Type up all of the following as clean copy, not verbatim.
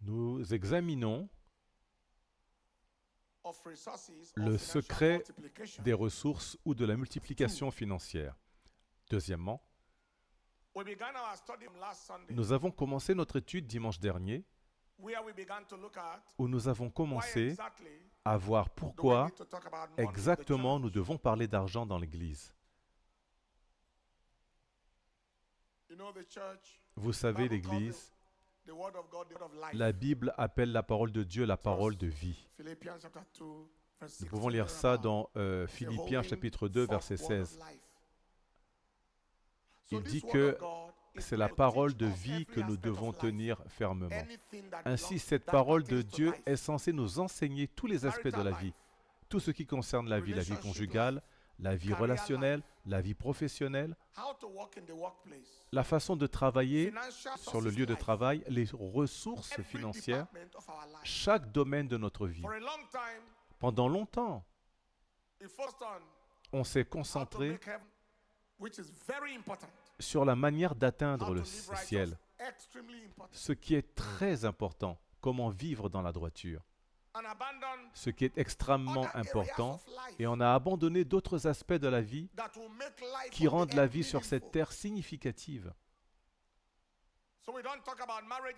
nous examinons le secret des ressources ou de la multiplication financière. Deuxièmement, nous avons commencé notre étude dimanche dernier où nous avons commencé à voir pourquoi exactement nous devons parler d'argent dans l'Église. Vous savez, l'Église, la Bible appelle la parole de Dieu la parole de vie. Nous pouvons lire ça dans Philippiens chapitre 2, verset 16. Il dit que c'est la parole de vie que nous devons tenir fermement. Ainsi, cette parole de Dieu est censée nous enseigner tous les aspects de la vie. Tout ce qui concerne la vie conjugale, la vie relationnelle, la vie professionnelle, la façon de travailler sur le lieu de travail, les ressources financières, chaque domaine de notre vie. Pendant longtemps, on s'est concentré sur la manière d'atteindre le ciel, ce qui est très important, comment vivre dans la droiture, ce qui est extrêmement important, et on a abandonné d'autres aspects de la vie qui rendent la vie sur cette terre significative.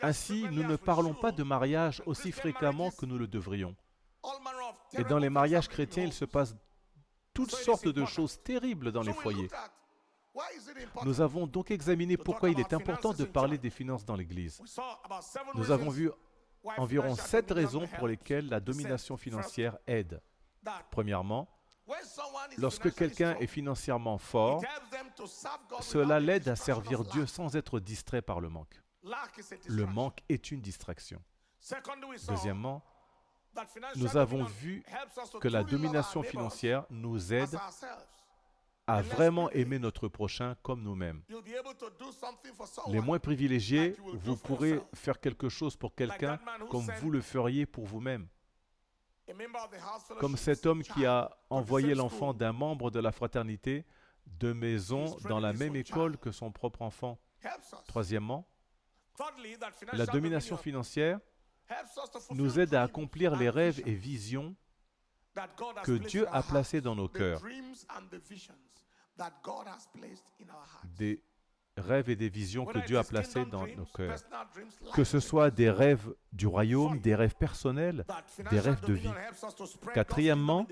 Ainsi, nous ne parlons pas de mariage aussi fréquemment que nous le devrions. Et dans les mariages chrétiens, il se passe toutes sortes de choses terribles dans les foyers. Nous avons donc examiné pourquoi il est important de parler des finances dans l'Église. Nous avons vu environ 7 raisons pour lesquelles la domination financière aide. Premièrement, lorsque quelqu'un est financièrement fort, cela l'aide à servir Dieu sans être distrait par le manque. Le manque est une distraction. Deuxièmement, nous avons vu que la domination financière nous aide à vraiment aimer notre prochain comme nous-mêmes. Les moins privilégiés, vous pourrez faire quelque chose pour quelqu'un comme vous le feriez pour vous-même. Comme cet homme qui a envoyé l'enfant d'un membre de la fraternité de maison dans la même école que son propre enfant. Troisièmement, la domination financière nous aide à accomplir les rêves et visions que Dieu a placés dans nos cœurs. Des rêves et des visions que Dieu a placés dans nos cœurs. Que ce soit des rêves du royaume, des rêves personnels, des rêves de vie. Quatrièmement,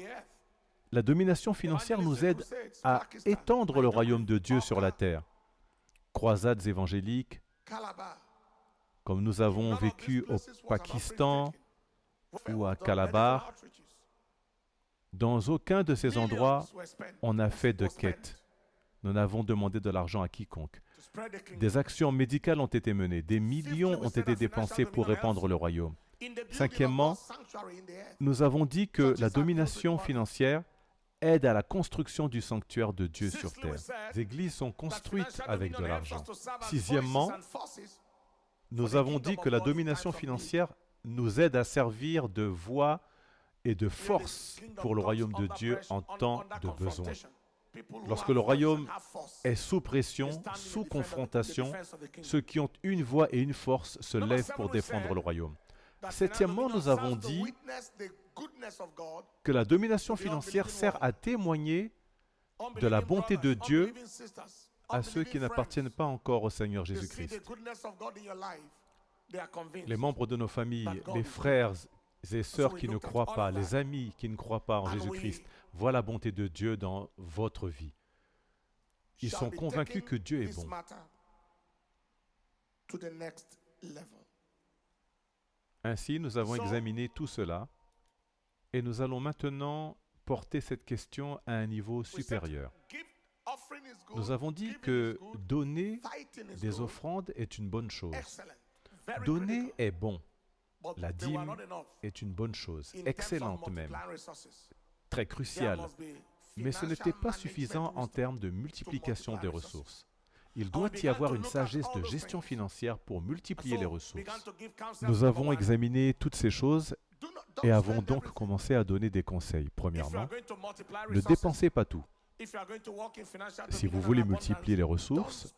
la domination financière nous aide à étendre le royaume de Dieu sur la terre. Croisades évangéliques, comme nous avons vécu au Pakistan ou à Calabar. Dans aucun de ces endroits, on n'a fait de quête. Nous n'avons demandé de l'argent à quiconque. Des actions médicales ont été menées. Des millions ont été dépensés pour répandre le royaume. Cinquièmement, nous avons dit que la domination financière aide à la construction du sanctuaire de Dieu sur terre. Les églises sont construites avec de l'argent. Sixièmement, nous avons dit que la domination financière nous aide à servir de voie et de force pour le royaume de Dieu en temps de besoin. Lorsque le royaume est sous pression, sous confrontation, ceux qui ont une voix et une force se lèvent pour défendre le royaume. Septièmement, nous avons dit que la domination financière sert à témoigner de la bonté de Dieu à ceux qui n'appartiennent pas encore au Seigneur Jésus-Christ. Les membres de nos familles, les frères et sœurs qui ne croient pas, les amis qui ne croient pas en Jésus-Christ, voient la bonté de Dieu dans votre vie. Ils sont convaincus que Dieu est bon. Ainsi, nous avons examiné tout cela et nous allons maintenant porter cette question à un niveau supérieur. Nous avons dit que donner des offrandes est une bonne chose. Donner est bon. La dîme est une bonne chose, excellente même, très cruciale. Mais ce n'était pas suffisant en termes de multiplication des ressources. Il doit y avoir une sagesse de gestion financière pour multiplier les ressources. Nous avons examiné toutes ces choses et avons donc commencé à donner des conseils. Premièrement, ne dépensez pas tout. Si vous voulez multiplier les ressources,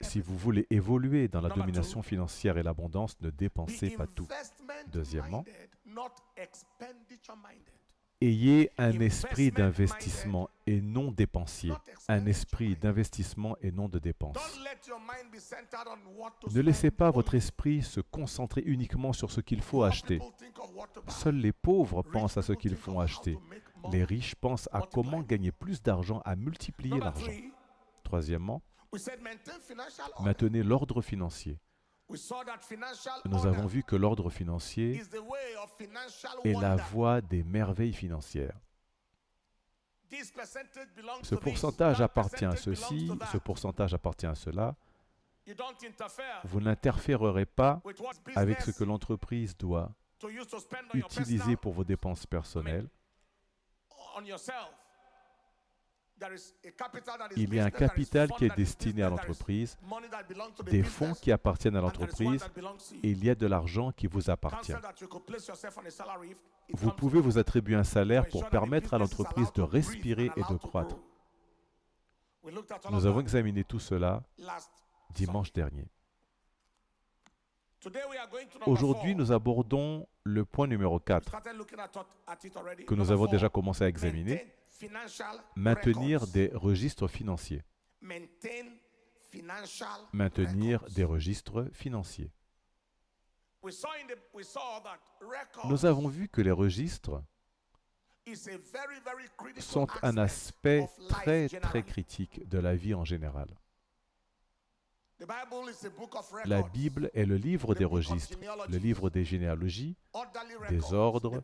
si vous voulez évoluer dans la domination financière et l'abondance, ne dépensez pas tout. Deuxièmement, ayez un esprit d'investissement et non dépensier. Un esprit d'investissement et non de dépense. Ne laissez pas votre esprit se concentrer uniquement sur ce qu'il faut acheter. Seuls les pauvres pensent à ce qu'ils font acheter. Les riches pensent à comment gagner plus d'argent, à multiplier l'argent. Troisièmement, maintenez l'ordre financier. Nous avons vu que l'ordre financier est la voie des merveilles financières. Ce pourcentage appartient à ceci, ce pourcentage appartient à cela. Vous n'interférerez pas avec ce que l'entreprise doit utiliser pour vos dépenses personnelles. Il y a un capital qui est destiné à l'entreprise, des fonds qui appartiennent à l'entreprise, et il y a de l'argent qui vous appartient. Vous pouvez vous attribuer un salaire pour permettre à l'entreprise de respirer et de croître. Nous avons examiné tout cela dimanche dernier. Aujourd'hui, nous abordons le point numéro 4, que nous avons déjà commencé à examiner. Maintenir des registres financiers. Maintenir des registres financiers. Nous avons vu que les registres sont un aspect très très critique de la vie en général. La Bible est le livre des registres, le livre des généalogies, des ordres,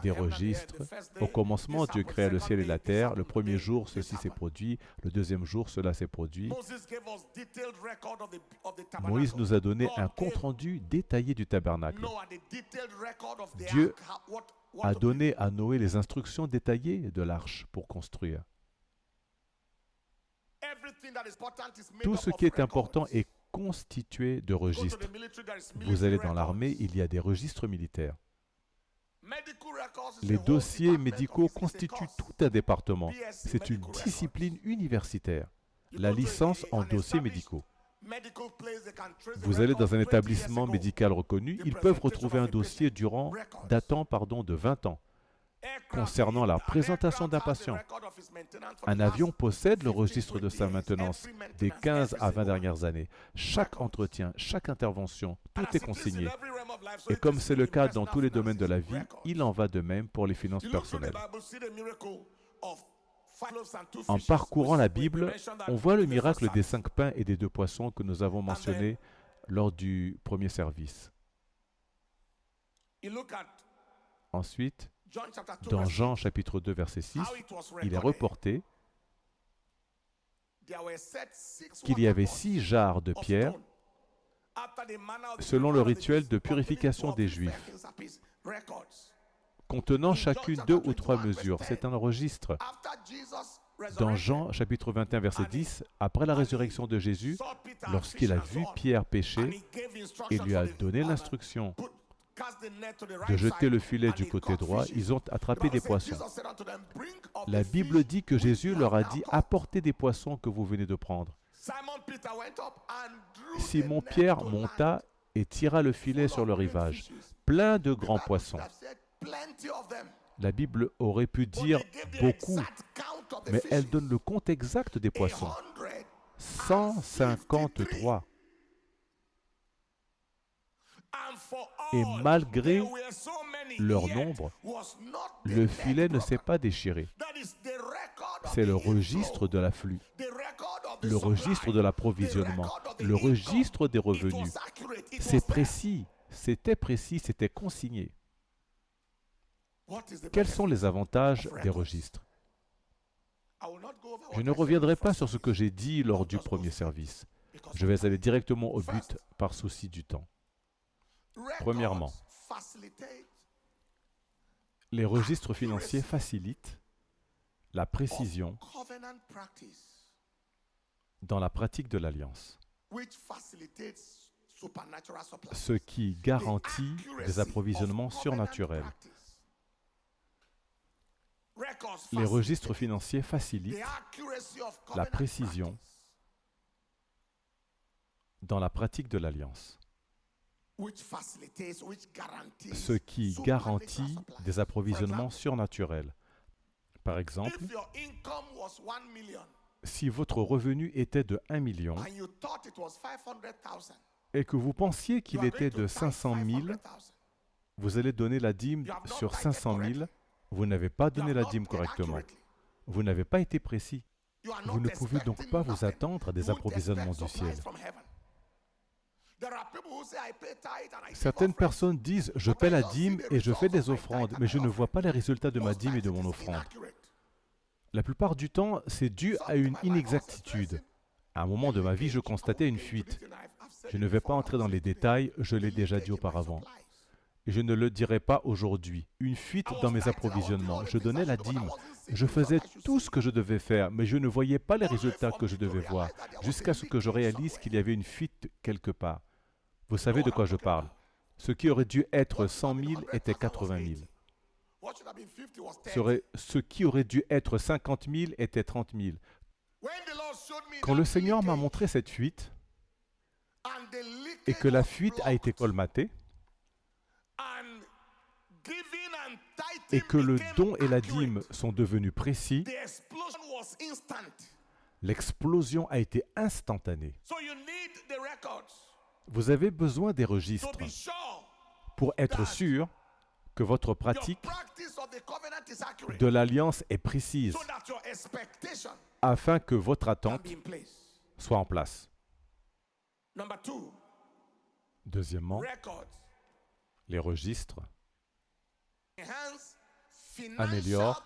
des registres. Au commencement, Dieu créa le ciel et la terre. Le premier jour, ceci s'est produit. Le deuxième jour, cela s'est produit. Moïse nous a donné un compte-rendu détaillé du tabernacle. Dieu a donné à Noé les instructions détaillées de l'arche pour construire. Tout ce qui est important est constitué de registres. Vous allez dans l'armée, il y a des registres militaires. Les dossiers médicaux constituent tout un département. C'est une discipline universitaire. La licence en dossiers médicaux. Vous allez dans un établissement médical reconnu, ils peuvent retrouver un dossier datant de 20 ans. Concernant la présentation d'un patient, un avion possède le registre de sa maintenance des 15 à 20 dernières années. Chaque entretien, chaque intervention, tout est consigné. Et comme c'est le cas dans tous les domaines de la vie, il en va de même pour les finances personnelles. En parcourant la Bible, on voit le miracle des 5 pains et des 2 poissons que nous avons mentionné lors du premier service. Ensuite, dans Jean chapitre 2 verset 6, il est reporté qu'il y avait 6 jarres de pierre selon le rituel de purification des Juifs, contenant chacune 2 ou 3 mesures. C'est un registre. Dans Jean chapitre 21 verset 10, après la résurrection de Jésus, lorsqu'il a vu Pierre pécher, il lui a donné l'instruction de jeter le filet du côté droit. Ils ont attrapé des poissons. La Bible dit que Jésus leur a dit « Apportez des poissons que vous venez de prendre ». Simon-Pierre monta et tira le filet sur le rivage, plein de grands poissons. La Bible aurait pu dire beaucoup, mais elle donne le compte exact des poissons. 153. Et malgré leur nombre, le filet ne s'est pas déchiré. C'est le registre de l'afflux, le registre de l'approvisionnement, le registre des revenus. C'est précis, c'était consigné. Quels sont les avantages des registres? Je ne reviendrai pas sur ce que j'ai dit lors du premier service. Je vais aller directement au but par souci du temps. Premièrement, les registres financiers facilitent la précision dans la pratique de l'alliance, ce qui garantit des approvisionnements surnaturels. Les registres financiers facilitent la précision dans la pratique de l'alliance, ce qui garantit des approvisionnements surnaturels. Par exemple, si votre revenu était de 1 million et que vous pensiez qu'il était de 500 000, vous allez donner la dîme sur 500 000, vous n'avez pas donné la dîme correctement. Vous n'avez pas été précis. Vous ne pouvez donc pas vous attendre à des approvisionnements du ciel. Certaines personnes disent « je paie la dîme et je fais des offrandes, mais je ne vois pas les résultats de ma dîme et de mon offrande ». La plupart du temps, c'est dû à une inexactitude. À un moment de ma vie, je constatais une fuite. Je ne vais pas entrer dans les détails, je l'ai déjà dit auparavant. Et je ne le dirai pas aujourd'hui. Une fuite dans mes approvisionnements. Je donnais la dîme. Je faisais tout ce que je devais faire, mais je ne voyais pas les résultats que je devais voir, jusqu'à ce que je réalise qu'il y avait une fuite quelque part. Vous savez de quoi je parle. Ce qui aurait dû être 100 000 était 80 000. Ce qui aurait dû être 50 000 était 30 000. Quand le Seigneur m'a montré cette fuite, et que la fuite a été colmatée, et que le don et la dîme sont devenus précis, l'explosion a été instantanée. Vous avez besoin des registres pour être sûr que votre pratique de l'alliance est précise, afin que votre attente soit en place. Deuxièmement, les registres améliorent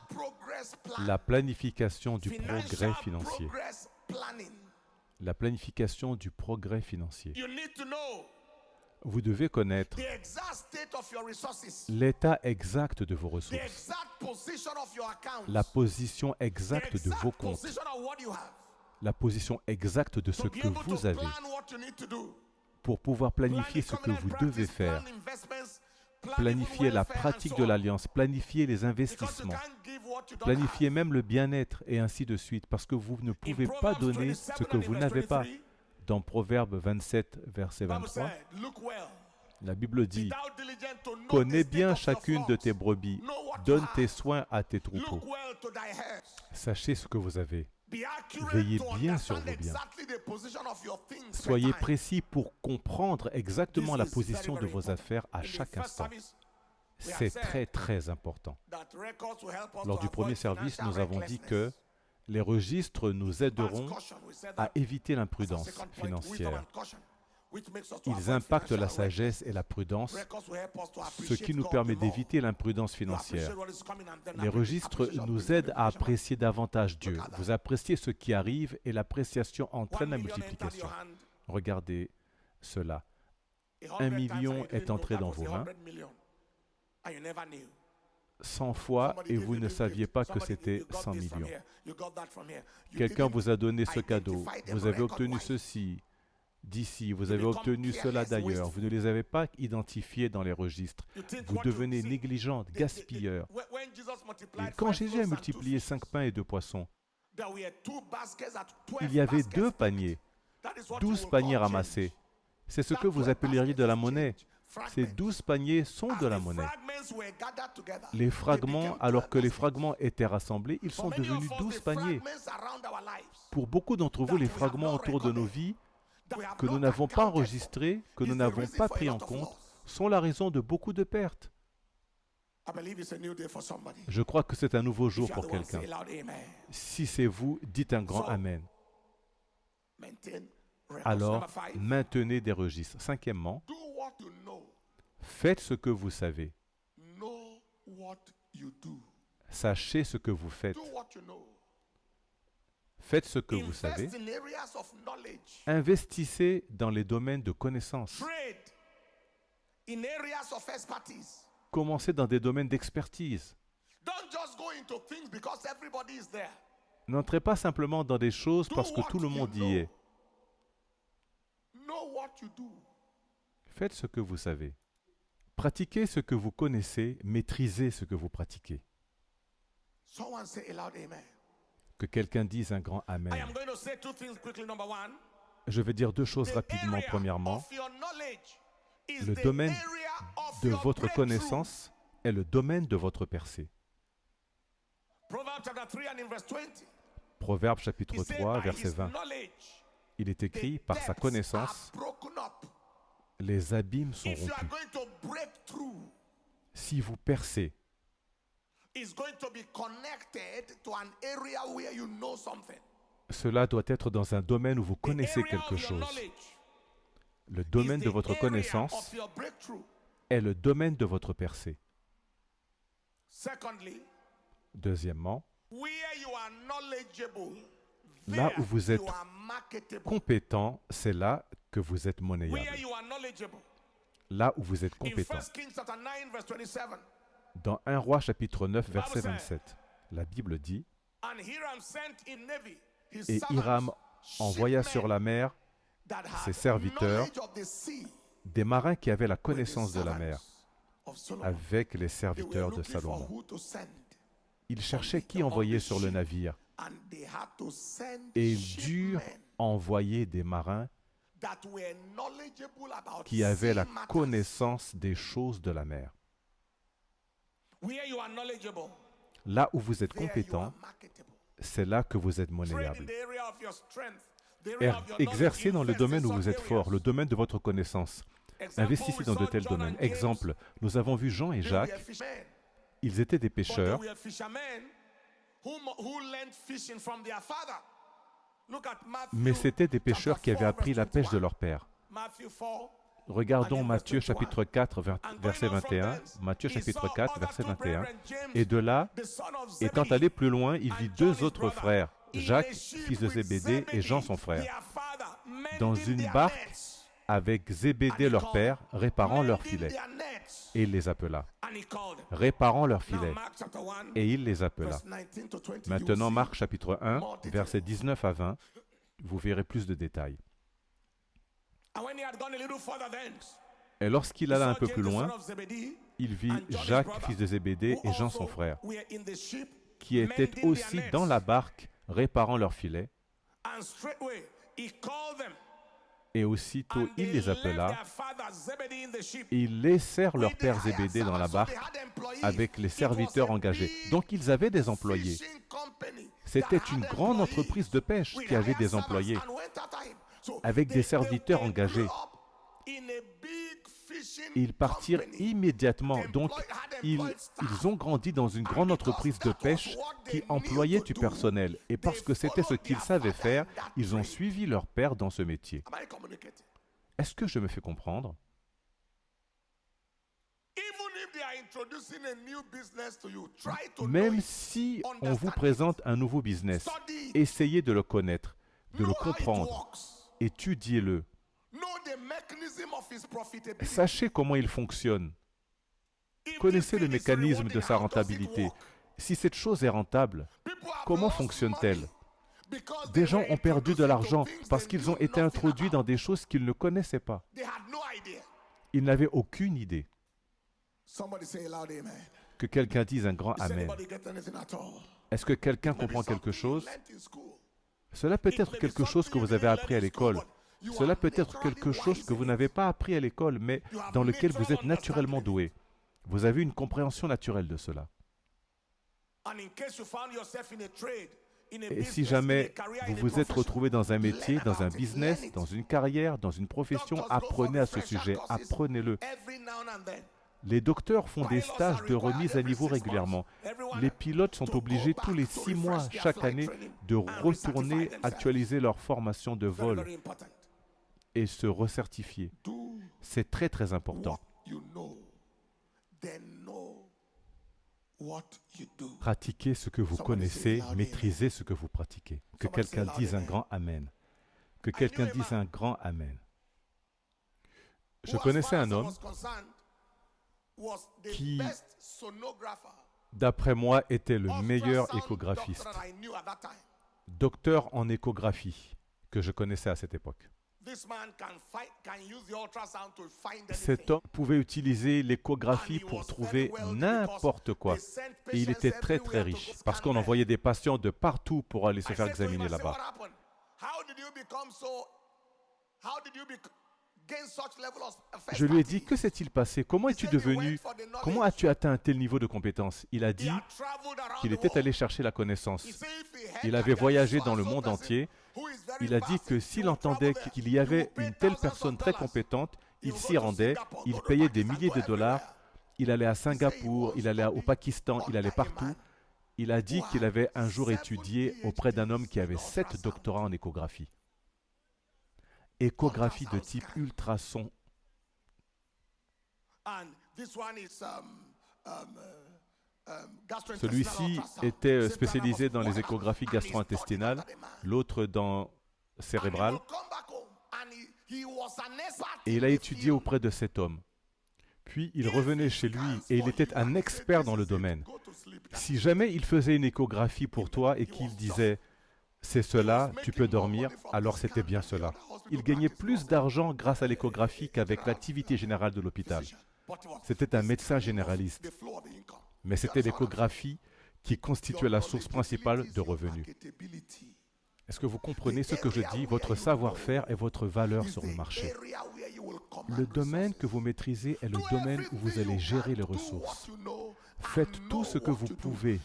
la planification du progrès financier. La planification du progrès financier. Vous devez connaître l'état exact de vos ressources, la position exacte de vos comptes, la position exacte de ce que vous avez, pour pouvoir planifier ce que vous devez faire, planifier la pratique de l'alliance, planifier les investissements, planifier même le bien-être et ainsi de suite, parce que vous ne pouvez pas donner ce que vous n'avez pas. Dans Proverbe 27, verset 23, la Bible dit « Connais bien chacune de tes brebis, donne tes soins à tes troupeaux. Sachez ce que vous avez. Veillez bien sur vos biens. Soyez précis pour comprendre exactement la position de vos affaires à chaque instant. » C'est très, très important. Lors du premier service, nous avons dit que les registres nous aideront à éviter l'imprudence financière. Ils impactent la sagesse et la prudence, ce qui nous permet d'éviter l'imprudence financière. Les registres nous aident à apprécier davantage Dieu. Vous appréciez ce qui arrive et l'appréciation entraîne la multiplication. Regardez cela. 1 million est entré dans vos mains 100 fois et vous ne saviez pas que c'était 100 millions. Quelqu'un vous a donné ce cadeau, vous avez obtenu ceci d'ici, vous avez obtenu cela d'ailleurs, vous ne les avez pas identifiés dans les registres. Vous devenez négligent, gaspilleur. Et quand Jésus a multiplié 5 pains et 2 poissons, il y avait 2 paniers, 12 paniers ramassés. C'est ce que vous appelleriez de la monnaie. Ces 12 paniers sont de la monnaie. Les fragments, alors que les fragments étaient rassemblés, ils sont devenus 12 paniers. Pour beaucoup d'entre vous, les fragments autour de nos vies, que nous n'avons pas enregistrés, que nous n'avons pas pris en compte, sont la raison de beaucoup de pertes. Je crois que c'est un nouveau jour pour quelqu'un. Si c'est vous, dites un grand Amen. Alors, maintenez des registres. 5e, faites ce que vous savez. Sachez ce que vous faites. Faites ce que vous savez. Investissez dans les domaines de connaissance. Commencez dans des domaines d'expertise. N'entrez pas simplement dans des choses parce que tout le monde y est. Faites ce que vous savez. Pratiquez ce que vous connaissez, maîtrisez ce que vous pratiquez. Que quelqu'un dise un grand Amen. I am going to say two things quickly. Number one, Je vais dire deux choses rapidement. area Premièrement, of your knowledge is le the domaine area of de your votre breakthrough. connaissance est le domaine de votre percée. Proverbs chapter 3 and in verse 20. Proverbe chapitre He said, 3, by verset his 20. knowledge, Il est écrit, par sa depths connaissance, are broken up. les abîmes sont If you are rompus. going to break through, Si vous percez, it's going to be connected to an area where you know something. cela doit être dans un domaine où vous The connaissez area quelque of your chose. knowledge Le is domaine de the votre area connaissance of your breakthrough. est le domaine de votre percée. Secondly, Deuxièmement, where you are knowledgeable, là there où vous êtes you are marketable. compétent, c'est là que vous êtes Where monnayable. you are knowledgeable. Là où vous êtes In compétent. 1 Kings chapter 9 verse 27, Dans 1 Roi chapitre 9, verset 27, la Bible dit, and Hiram sent in Navy his et servants, Hiram envoya sur la mer that had ses serviteurs, knowledge of the sea, des marins qui avaient la with the connaissance de la mer, servants of Solomon. avec les They were serviteurs de looking for Salomon. who to send, Ils cherchaient qui envoyer sur le navire, and they had to send et ils durent shipmen envoyer des marins that were knowledgeable about qui avaient la sea matters. connaissance des choses de la mer. Where you are knowledgeable, Là où vous êtes there you compétent, are marketable. c'est là que vous êtes Trade in monnayable. the area of your strength, the area of your knowledge, Exercez dans le invest domaine in où vous some êtes fort, areas. le domaine de votre connaissance. Example, Investissez we dans de saw tels John domaines. and James. Exemple, nous avons vu Jean et They were Jacques, fishermen, ils étaient des but they pêcheurs, were fishermen who learned fishing from their father. Look at Matthew, mais c'étaient des pêcheurs chapter qui avaient 4, appris la verse pêche de 21. leur père. Matthew 4, Regardons and in Matthieu verse 21. chapitre 4, verset 21. Matthieu chapitre 4, verset 21. Et de là, the son of étant Zebedee, allé plus loin, il vit and John, deux his autres brother, frères, in Jacques, a ship fils de with Zébédée, et Jean, son Zebedee, frère, their father, dans mending une their barque nets. avec Zébédée leur père, réparant leurs Mending filets. their nets. Et il les appela. And he called them. Réparant leurs Now, filets. Mark chapter 1, Et il les appela. verse 19 to 20, you Maintenant, see Marc chapitre 1, more detail. versets 19 à 20, vous verrez plus de détails. And when he had gone a little further thence, Et lorsqu'il he alla saw un peu James, plus the son loin, of Zebedee, il vit and John, his Jacques, brother, fils de Zébédée, who et Jean, son also frère, were in the ship, qui étaient mending their aussi nets. dans la barque, réparant leurs filets. And straightway he called them, Et aussitôt and il they les left appela, their father Zebedee in the ship. et ils laissèrent leur with the père hired Zébédée dans la servants. So barque they had employees. avec les It was serviteurs a engagés. big Donc ils avaient des employés. fishing company C'était that une had grande employees entreprise de pêche with qui avait hired des servants employés, and went after him. So avec des serviteurs they engagés. grew up in a big fishing Ils partirent company. immédiatement. The Donc, had ils employed staff. ils ont grandi dans une grande entreprise de pêche qui employait du personnel. Et parce que c'était ce qu'ils savaient faire, ils ont suivi leur père dans ce métier. Am I communicating? Est-ce que je me fais comprendre? Even if they are introducing a new business to you, try to know Même it. si on vous présente un nouveau business, essayez de le connaître, de le Know how it comprendre, works. étudiez-le. Know the mechanism of his profitability. Sachez comment il fonctionne. If Connaissez this le thing is mécanisme de rewarding, sa how does it rentabilité. work? Si cette chose est rentable, People have comment lost fonctionne-t-elle? money because Des they gens were ont perdu de introduced l'argent into things parce they qu'ils ont knew été nothing introduits about. dans des choses qu'ils ne connaissaient pas. They had no idea. Ils n'avaient aucune idée. Somebody say loud amen. Que quelqu'un dise un grand Does Amen. anybody get anything at all? Est-ce que quelqu'un Maybe comprend quelque something chose? you learnt in school. Cela peut être quelque chose que vous avez appris à l'école. Cela peut être quelque chose que vous n'avez pas appris à l'école, mais dans lequel vous êtes naturellement doué. Vous avez une compréhension naturelle de cela. And in case you found yourself in a trade, in a Et business, si in a jamais career, vous in a vous êtes profession, retrouvé dans un métier, learn dans un about it, business, learn it. dans une carrière, dans une profession, Doctors go apprenez for à ce refresher sujet, courses apprenez-le. every now and then. Les docteurs font des Pilots stages are de required remise à every niveau 6 months. régulièrement. Everyone Les pilotes sont to go obligés back tous les to 6 mois, refresh their chaque flight année, training de and retourner, recertify themselves. actualiser leur formation de Very, vol very important. et se recertifier. Do C'est très très important. what you know, then know what you do. Pratiquez ce que vous Somebody say connaissez, loud maîtrisez ce que vous pratiquez. Que Somebody say quelqu'un loud dise un amen. grand Amen. Que I quelqu'un knew a dise man un grand Amen. Je Who, as connaissais far as un I homme was concerned, was the qui, best sonographer d'après moi, était le ultrasound meilleur doctor échographiste, that I knew at that time. docteur en échographie que je connaissais à cette époque. This man can use the ultrasound to find Cet anything. homme pouvait utiliser l'échographie pour trouver n'importe quoi. Et il était très très riche parce qu'on envoyait des patients de partout pour aller se faire examiner là-bas. Je lui ai dit, que s'est-il passé? Comment es-tu devenu? Comment as-tu atteint un tel niveau de compétence? Il a dit qu'il était allé chercher la connaissance. Il avait voyagé dans le monde entier. Il a dit que s'il entendait qu'il y avait une telle personne très compétente, il s'y rendait, il payait des milliers de dollars, il allait à Singapour, il allait au Pakistan, il allait partout. Il a dit qu'il avait un jour étudié auprès d'un homme qui avait 7 doctorats en échographie. Échographie de type ultrason. Celui-ci était spécialisé dans les échographies gastro-intestinales, l'autre dans cérébrales. Et il a étudié auprès de cet homme. Puis il revenait chez lui et il était un expert dans le domaine. Si jamais il faisait une échographie pour toi et qu'il disait « c'est cela, tu peux dormir », alors c'était bien cela. Il gagnait plus d'argent grâce à l'échographie qu'avec l'activité générale de l'hôpital. C'était un médecin généraliste. Mais c'était l'échographie qui constituait la source principale de revenus. Est-ce que vous comprenez ce que je dis? Votre savoir-faire est votre valeur sur le marché. Le domaine que vous maîtrisez est le domaine où vous allez gérer les ressources. Faites tout ce que vous pouvez.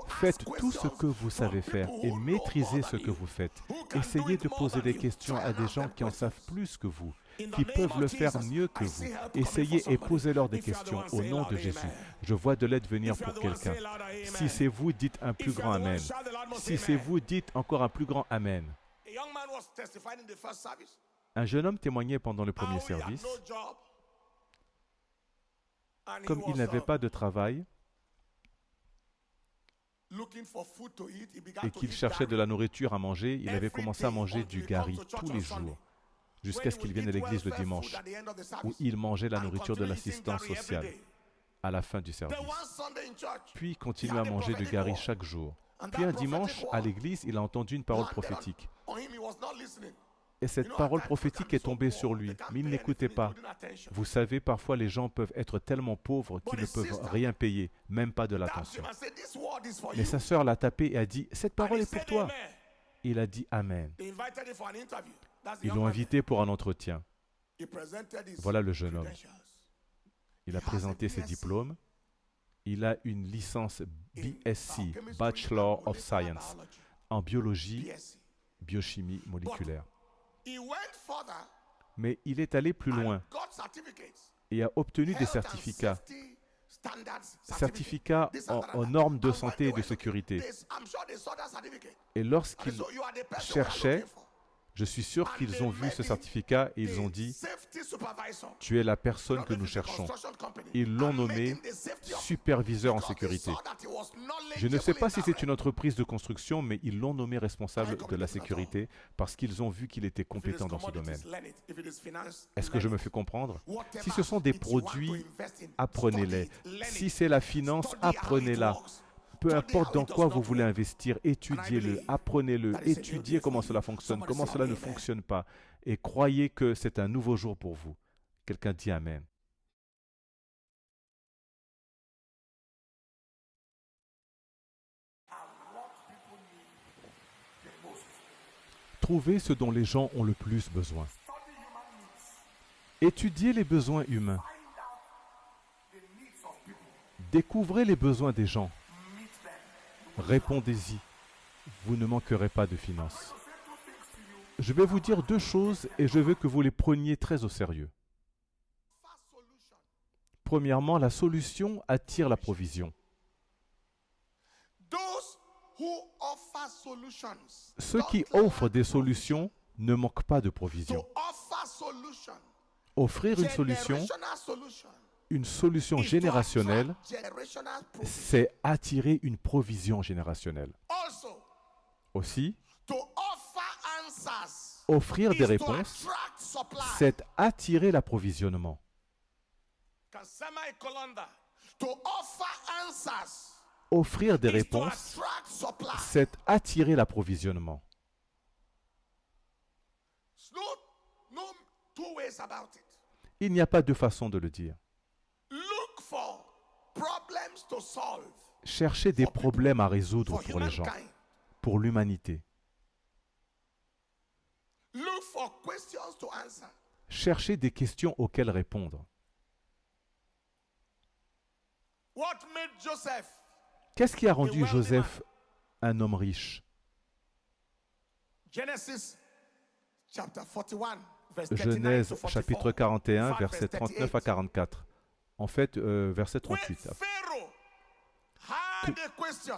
Faites tout ce que vous savez faire et maîtrisez ce que vous faites. Essayez de poser des questions à des gens qui en savent plus que vous, qui peuvent le faire mieux que vous. Essayez et posez-leur des questions au nom de Jésus. Je vois de l'aide venir pour quelqu'un. Si c'est vous, dites un plus grand Amen. Si c'est vous, dites encore un plus grand Amen. Un jeune homme témoignait pendant le premier service. Comme il n'avait pas de travail et qu'il cherchait de la nourriture à manger, il avait commencé à manger du gari tous les jours, jusqu'à ce qu'il vienne à l'église le dimanche, où il mangeait la nourriture de l'assistance sociale à la fin du service. Puis il continuait à manger du gari chaque jour. Puis un dimanche, à l'église, il a entendu une parole prophétique. Et cette parole prophétique est tombée sur lui, mais il n'écoutait pas. Vous savez, parfois les gens peuvent être tellement pauvres qu'ils ne peuvent rien payer, même pas de l'attention. Mais sa sœur l'a tapé et a dit, « Cette parole est pour toi. » Il a dit « Amen ». Ils l'ont invité pour un entretien. Voilà le jeune homme. Il a présenté ses diplômes. Il a une licence BSc, Bachelor of Science, en biologie, biochimie moléculaire. Mais il est allé plus loin et a obtenu des certificats. Certificats en normes de santé et de sécurité. Et lorsqu'il cherchait, je suis sûr qu'ils ont vu ce certificat et ils ont dit « Tu es la personne que nous cherchons ». Ils l'ont nommé superviseur en sécurité. Je ne sais pas si c'est une entreprise de construction, mais ils l'ont nommé responsable de la sécurité parce qu'ils ont vu qu'il était compétent dans ce domaine. Est-ce que je me fais comprendre? Si ce sont des produits, apprenez-les. Si c'est la finance, apprenez-la. Peu importe dans quoi vous voulez investir, étudiez-le, apprenez-le, étudiez comment cela fonctionne, comment cela ne fonctionne pas. Et croyez que c'est un nouveau jour pour vous. Quelqu'un dit Amen. Trouvez ce dont les gens ont le plus besoin. Étudiez les besoins humains. Découvrez les besoins des gens. Répondez-y. Vous ne manquerez pas de finances. Je vais vous dire 2 choses et je veux que vous les preniez très au sérieux. Premièrement, la solution attire la provision. Ceux qui offrent des solutions ne manquent pas de provision. Offrir une solution générationnelle, c'est attirer une provision générationnelle. Aussi, offrir des réponses, c'est attirer l'approvisionnement. Offrir des réponses, c'est attirer l'approvisionnement. two ways about it. Il n'y a pas deux façons de le dire. Look for problems to solve Cherchez des problèmes à résoudre for pour les gens, humankind. pour l'humanité. Look for questions to answer. Cherchez des questions auxquelles répondre. What made Joseph Qu'est-ce qui a rendu Joseph un homme riche? Genesis chapter 41 verse 39 Genèse to 44. chapitre 41, In fact, versets verse 39 à 44. En fait, verset When 38. Pharaoh had a question,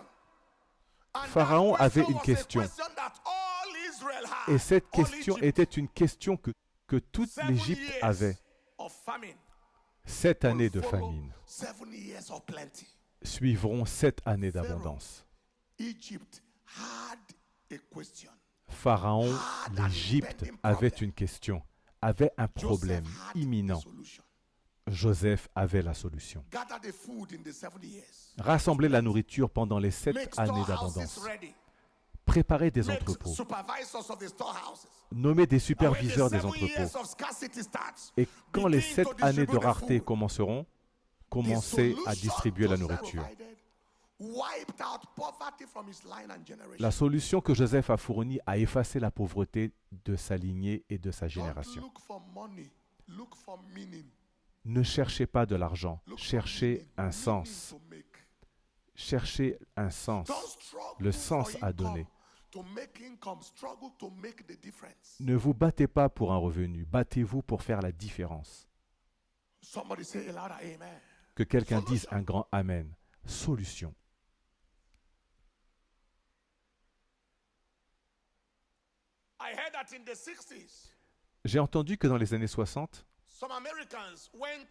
and Pharaon that avait question une was a question. question that all Israel had, Et cette all question Egypt. était une question que toute 7 l'Égypte years avait. of famine 7 années de will follow famine 7 years of plenty. suivront 7 années d'abondance. Egypt had a question. Pharaon, l'Égypte avait une question, avait un Joseph problème had a imminent. solution. Joseph avait la solution. Gather the food in the 7 years. Rassembler la nourriture pendant les 7 Make années storehouses d'abondance. ready. Préparer des Make entrepôts. supervisors of the storehouses. Nommer des And when the superviseurs des 7 entrepôts. years of scarcity starts, Et quand les begin 7 to années de distribute the rareté food. commenceront, The commencez à solution distribuer la Joseph nourriture. provided wiped out poverty from his line and generation. La solution que Joseph a fournie a effacé la pauvreté de sa lignée et de sa Don't génération. look for money, look for meaning. Ne cherchez pas de l'argent, Look for cherchez meaning, un meaning sens. to make. Cherchez un sens, Don't struggle le for sens à income, donner. to make income, struggle to make the difference. Ne vous battez pas pour un revenu, battez-vous pour faire la différence. Somebody say a louder amen. Que quelqu'un dise un grand Amen. Solution. I heard that in the 60s, J'ai entendu que dans les années 60, some Americans went.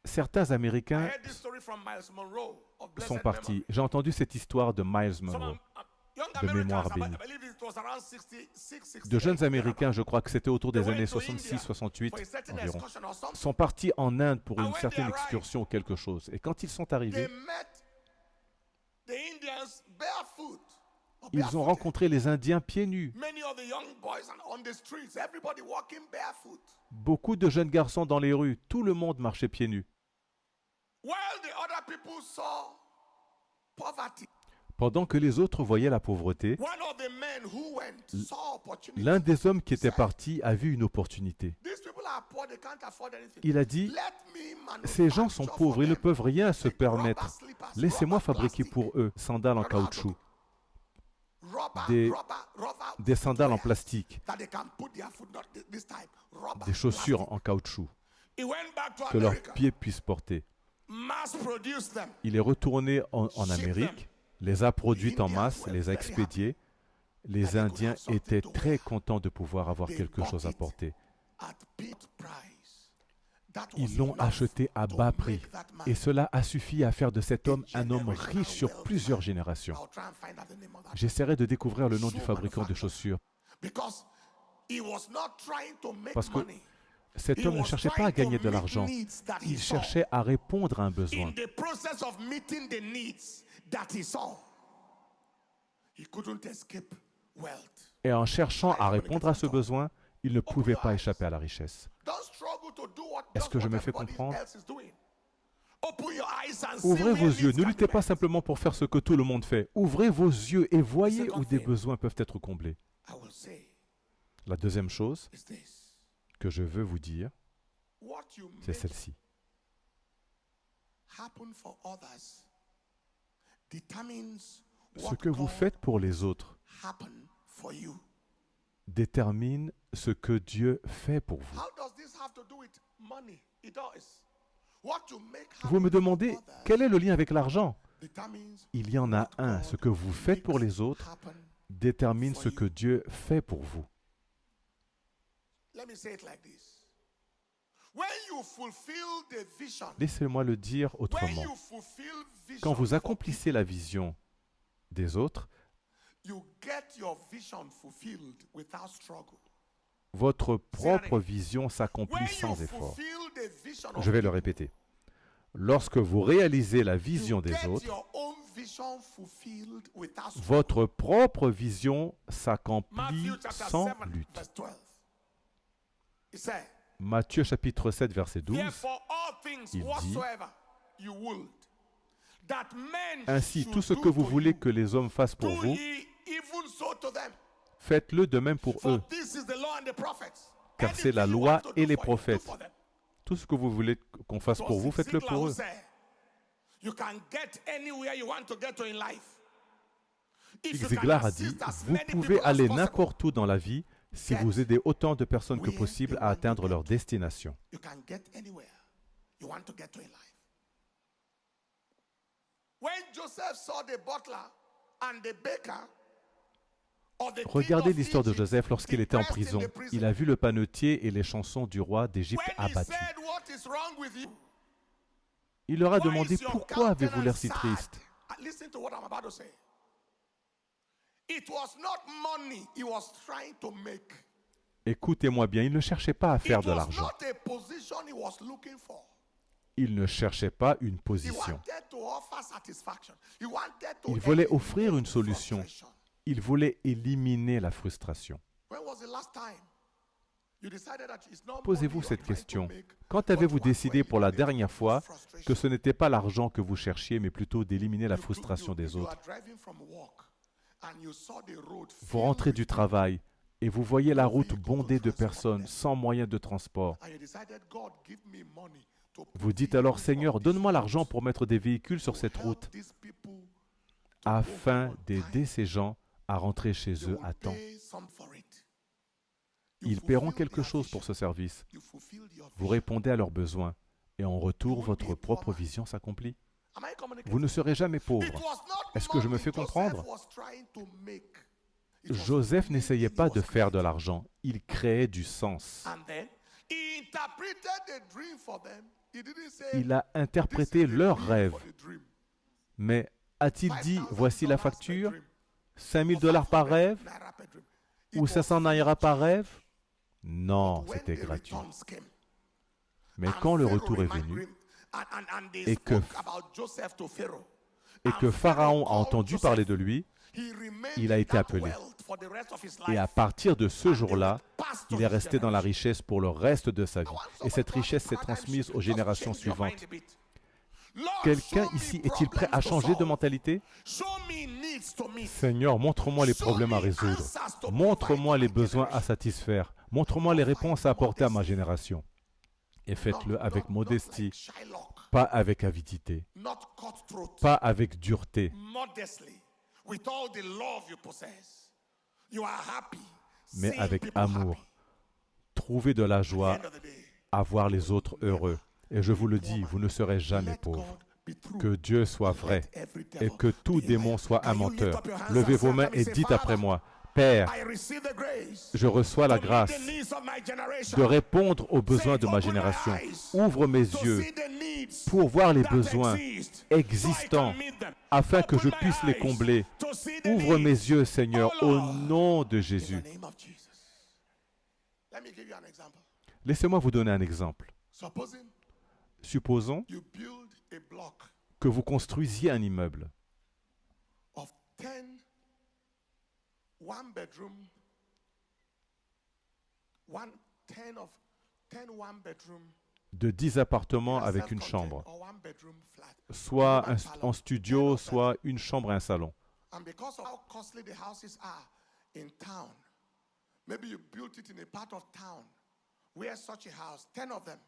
certains I Américains heard this story from Miles Monroe of blessed sont memory. partis. J'ai entendu cette histoire de Miles Some Monroe. young de mémoire Americans, bénie. I believe it was around 66, De jeunes 68, Américains, je crois que c'était autour des They années went to India 66-68 for a certain environ, excursion or something. sont partis en Inde pour And une when certaine they arrived, excursion ou quelque chose. Et quand ils sont They arrivés, met the Indians barefoot. or ils ont barefooted. rencontré les Indiens pieds nus. Many of the young boys and on the streets, everybody walking barefoot. Beaucoup de jeunes garçons dans les rues, tout le monde marchait pieds nus. While the other people saw poverty, Pendant que les autres voyaient la pauvreté, one of the men who went saw opportunity. l'un des hommes qui était parti a vu une opportunité. These people are poor, they can't afford anything. Il a dit, Let me ces gens sont manufacture pauvres, for ils ne them. peuvent rien se Make permettre. rubber slippers, Laissez-moi rubber fabriquer plastic, pour eux sandales en caoutchouc, rubber, des- rubber des sandales en footwear plastique, that they can put their foot, not this time, rubber, des chaussures plastic. en caoutchouc He went back to que leurs America, pieds puissent porter. mass produced them. Il est retourné en Amérique, les a produites en masse, les a expédiées. Les Indiens étaient très contents de pouvoir avoir quelque chose à porter. At big price. That was Ils l'ont enough acheté à to bas make prix. that man. Et cela a suffi à faire de cet homme un homme riche sur plusieurs générations. I'll try and find out the name of that. J'essaierai de découvrir le nom du fabricant de chaussures. Because he was not trying to make Parce que money. cet homme ne cherchait pas à gagner de l'argent. Il cherchait à répondre à un besoin. In the process of meeting the needs that he saw, he couldn't escape wealth. Et en cherchant à répondre à ce besoin, il ne pouvait pas échapper à la richesse. Don't struggle to do what, Est-ce just que je what me fais everybody comprendre? else is doing. Open your eyes and see Ouvrez where vos needs yeux. Ne can be luttez pas met. simplement pour faire ce que tout le monde fait. Ouvrez vos yeux et voyez Second où des thing. besoins peuvent être comblés. I will say La deuxième chose is this. que je veux vous dire, What you c'est make celle-ci. happen for others determines Ce what que vous God faites pour les autres happen for you. détermine ce que Dieu fait pour vous. How does this have to do with money? It does. What you make Vous me happen demandez, for others quel est le lien avec l'argent? determines Il y en a what un. God Ce que vous faites pour makes les autres happen. détermine for ce you. que Dieu fait pour vous. Let me say it like this. When you fulfill the vision, Laissez-moi le dire when autrement. you fulfill vision Quand vous for accomplissez la vision des autres, you get your vision fulfilled without struggle. votre propre again. vision When s'accomplit you sans effort. fulfill the vision of Je vais le people, répéter. Lorsque vous réalisez la you vision des get autres, your own vision fulfilled without struggle. votre propre vision s'accomplit Matthew chapter sans 7, lutte. verse 12. It said, Matthieu chapitre 7, verset 12, Therefore, all things il dit, whatsoever you will, that men ainsi, should tout ce do que vous to voulez you, que les hommes fassent pour do vous, ye even so to them. faites-le de même pour For eux, this is the law and the prophets. car c'est la Anything you loi want to et do les for you, do prophètes. for them. Tout ce que vous voulez qu'on fasse pour vous, faites-le pour eux. You can get anywhere you want to get to in life. If you Ziglar can a dit, assist as vous many pouvez people as aller possible, n'importe où dans la vie si vous aidez autant de personnes que possible à atteindre leur destination. you can get anywhere you want to get to in life. When Joseph saw the butler and the baker of the king Regardez of l'histoire de Egypt Joseph lorsqu'il était en depressed in prison. the prison, Il a vu le panetier et les chansons du roi d'Égypte when he abattus. said, "What is wrong with you? Il leur a Why demandé, is your pourquoi avez-vous l'air si countenance sad?" triste? Listen to what I'm about to say. It was not money he was trying to make. Écoutez-moi bien, il ne cherchait pas à faire It de was l'argent. not a position he was looking for. Il ne cherchait pas une He position. wanted to offer satisfaction. He wanted to Il voulait eliminate offrir une solution. frustration. Il voulait éliminer la frustration. When was the last time you decided that it's not Posez-vous money cette you're trying to question. make, Quand but avez-vous you want to décidé pour la eliminate dernière fois frustration? que ce n'était pas l'argent que vous cherchiez, mais plutôt d'éliminer la You- frustration des you autres? are driving from work and you saw the road Vous filled rentrez with du people, travail et vous voyez la route bondée de personnes sans moyen de transport. and you decided, God, give me money to put Vous dites vehicles alors, on Seigneur, this donne-moi road l'argent pour mettre des véhicules sur to cette help route these people to afin go on d'aider time. ces gens à rentrer chez You eux will à temps. pay some for it. You Ils paieront fulfilled quelque their chose pour vision. ce service. You fulfilled your Vous vision. répondez à leurs besoins et en retour, votre propre vision s'accomplit. Am I communicating? Vous ne serez jamais It pauvre. was not Est-ce que je me money fais Joseph comprendre? was trying to make. It was Joseph meaning n'essayait he pas was de faire de creating. l'argent, il créait du sens. And then he interpreted the dream for them. He didn't say, Il a "This interprété is the leur bill rêve. for the dream." Mais a-t-il dit, $5,000 voici la per facture, dream, 5 000 or dollars par 500 rêve naira per dream. It ou was 500 free naira of par charge. rêve? Non, When c'était the gratuit. returns came, Mais and quand le Pharaoh retour est reminded venu him, and they et que- spoke about Joseph to Pharaoh, et and que Pharaon a Pharaoh entendu called parler Joseph, de lui, he remained il a in été that appelé. wealth for the rest of his et à life. partir de ce And they jour-là, were passed to il est his resté dans la generation. richesse pour le reste de sa vie. I want Et somebody cette to have a richesse s'est paradigm transmise shift. aux Just générations change your mind suivantes. a bit. Lord, Quelqu'un show me ici est-il prêt à problems to changer de solve. mentalité? Show me needs to meet. Seigneur, montre-moi les Show problèmes à me résoudre. answers to Montre-moi provide les to my besoins à generation. satisfaire. Montre-moi les réponses à apporter à ma génération. Et faites-le avec Not modestie, like Shylock, pas avec avidité, not cutthroat. pas avec dureté, Modestly, with all the love you possess. You are happy. mais seeing avec people amour. happy. Trouvez de la At the joie end of the day, à voir les autres heureux. Et je vous le dis, vous ne serez jamais let pauvre. God be true. Que Dieu soit vrai Let every et devil que tout be a démon liar. soit un Can you lift menteur. up your hands Levez and vos say mains after me, et say, dites Father, après moi, Père, I receive the grace je reçois la to meet grâce the needs of my generation. de répondre aux besoins de ma Say, open my génération. eyes Ouvre mes to yeux see the needs pour voir les that besoins exist, so I existants can meet them. afin que je Open my puisse les eyes combler. to see the Ouvre needs. mes yeux, Seigneur, Oh au Lord, nom de in Jésus. the name of Jesus. Let me give you an example. Laissez-moi vous donner un exemple. Supposing Supposons you build a block que vous construisiez un immeuble of 10 one bedroom, 10 one bedroom, de 10 appartements either avec une self-contained chambre, or one bedroom flat. soit Room and salon, en 10 studio, of them. soit une chambre et un salon. And because of how costly the houses are in town, maybe you built it in a part of town where such a house, 10 of them,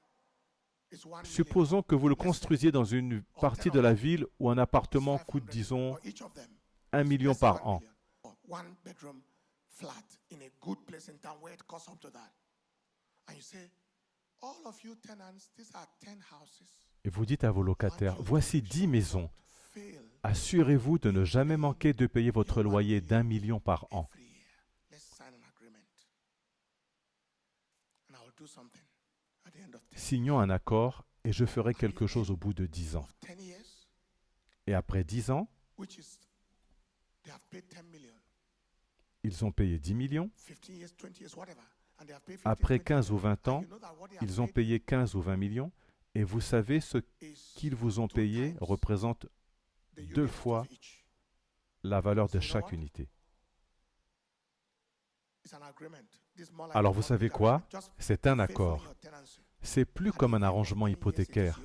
is 1 million. Supposons que vous le construisiez dans une partie de la ville où un appartement coûte, 500, disons, or each of them 1 is million less than par 1 an. million. Or one bedroom flat in a good place in town where it costs up to that. And you say, all of you tenants, these are 10 houses. Et vous dites à vos locataires, voici 10 maisons. Fail Assurez-vous de ne jamais manquer de payer votre loyer d'1 million par an. every year. Let's sign an agreement. And I will do something at the end of 10, Signons un accord et je ferai quelque chose au bout de 10 ans. 10 years, Et après 10 ans, which is, they have paid 10 million. ils ont payé 10 millions. 15 years, 20 years, whatever. And they have paid 15, Après 20 15 ou million. 20 And ans, you know that what they have ils ont paid payé 15 ou 20 millions. Et vous savez, ce is qu'ils vous ont 2 payé times représente the unit 2 of fois each. la valeur de So you know chaque what? unité. It's Alors vous savez quoi? C'est un accord. C'est plus comme un arrangement hypothécaire.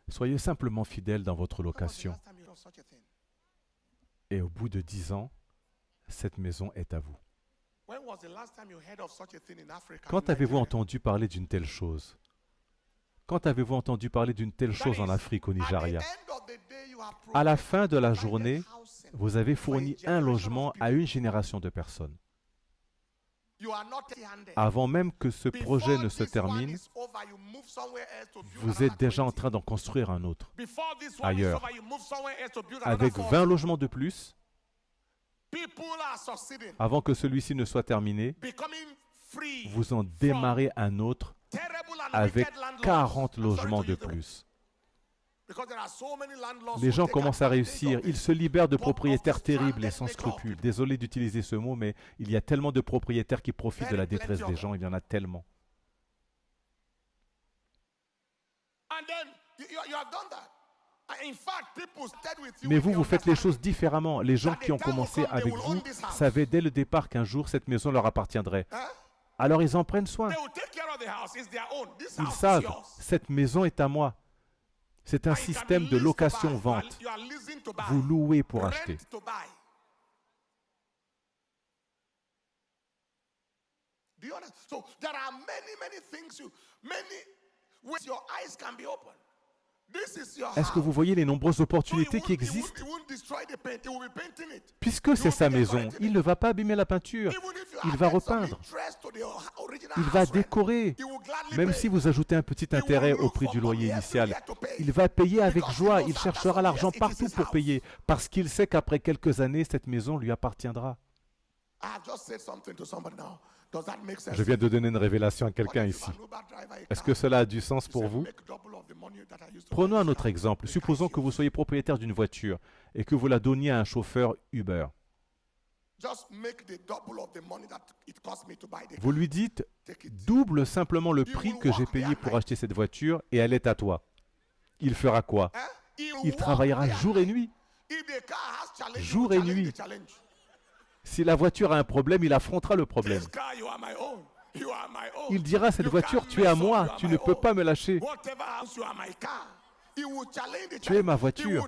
Soyez simplement fidèle dans votre location. Et au bout de 10 ans, cette maison est à vous. Quand avez-vous entendu parler d'une telle chose? Quand avez-vous entendu parler d'une telle chose en Afrique, au Nigeria? À la fin de la journée, vous avez fourni un logement à une génération de personnes. Avant même que ce projet ne se termine, vous êtes déjà en train d'en construire un autre, ailleurs. Avec 20 logements de plus, avant que celui-ci ne soit terminé, vous en démarrez un autre avec 40 logements de plus. Les gens commencent à réussir, ils se libèrent de propriétaires terribles et sans scrupules. Désolé d'utiliser ce mot, mais il y a tellement de propriétaires qui profitent de la détresse des gens, il y en a tellement. Mais vous faites les choses différemment. Les gens qui ont commencé avec vous savaient dès le départ qu'un jour cette maison leur appartiendrait. Alors ils en prennent soin. Ils savent, cette maison est à moi. C'est un système de location-vente. Vous louez pour acheter. Est-ce que vous voyez les nombreuses opportunités qui existent? Puisque c'est sa maison, il ne va pas abîmer la peinture. Il va repeindre. Il va décorer. Même si vous ajoutez un petit intérêt au prix du loyer initial, il va payer avec joie. Il cherchera l'argent partout pour payer, parce qu'il sait qu'après quelques années, cette maison lui appartiendra. Je viens de donner une révélation à quelqu'un ici. Est-ce que cela a du sens pour vous? Prenons un autre exemple. Supposons que vous soyez propriétaire d'une voiture et que vous la donniez à un chauffeur Uber. Vous lui dites, double simplement le prix que j'ai payé pour acheter cette voiture et elle est à toi. Il fera quoi? Il travaillera jour et nuit. Jour et nuit. Si la voiture a un problème, il affrontera le problème. Il dira, cette voiture, tu es à moi, tu ne peux pas me lâcher. Tu es ma voiture.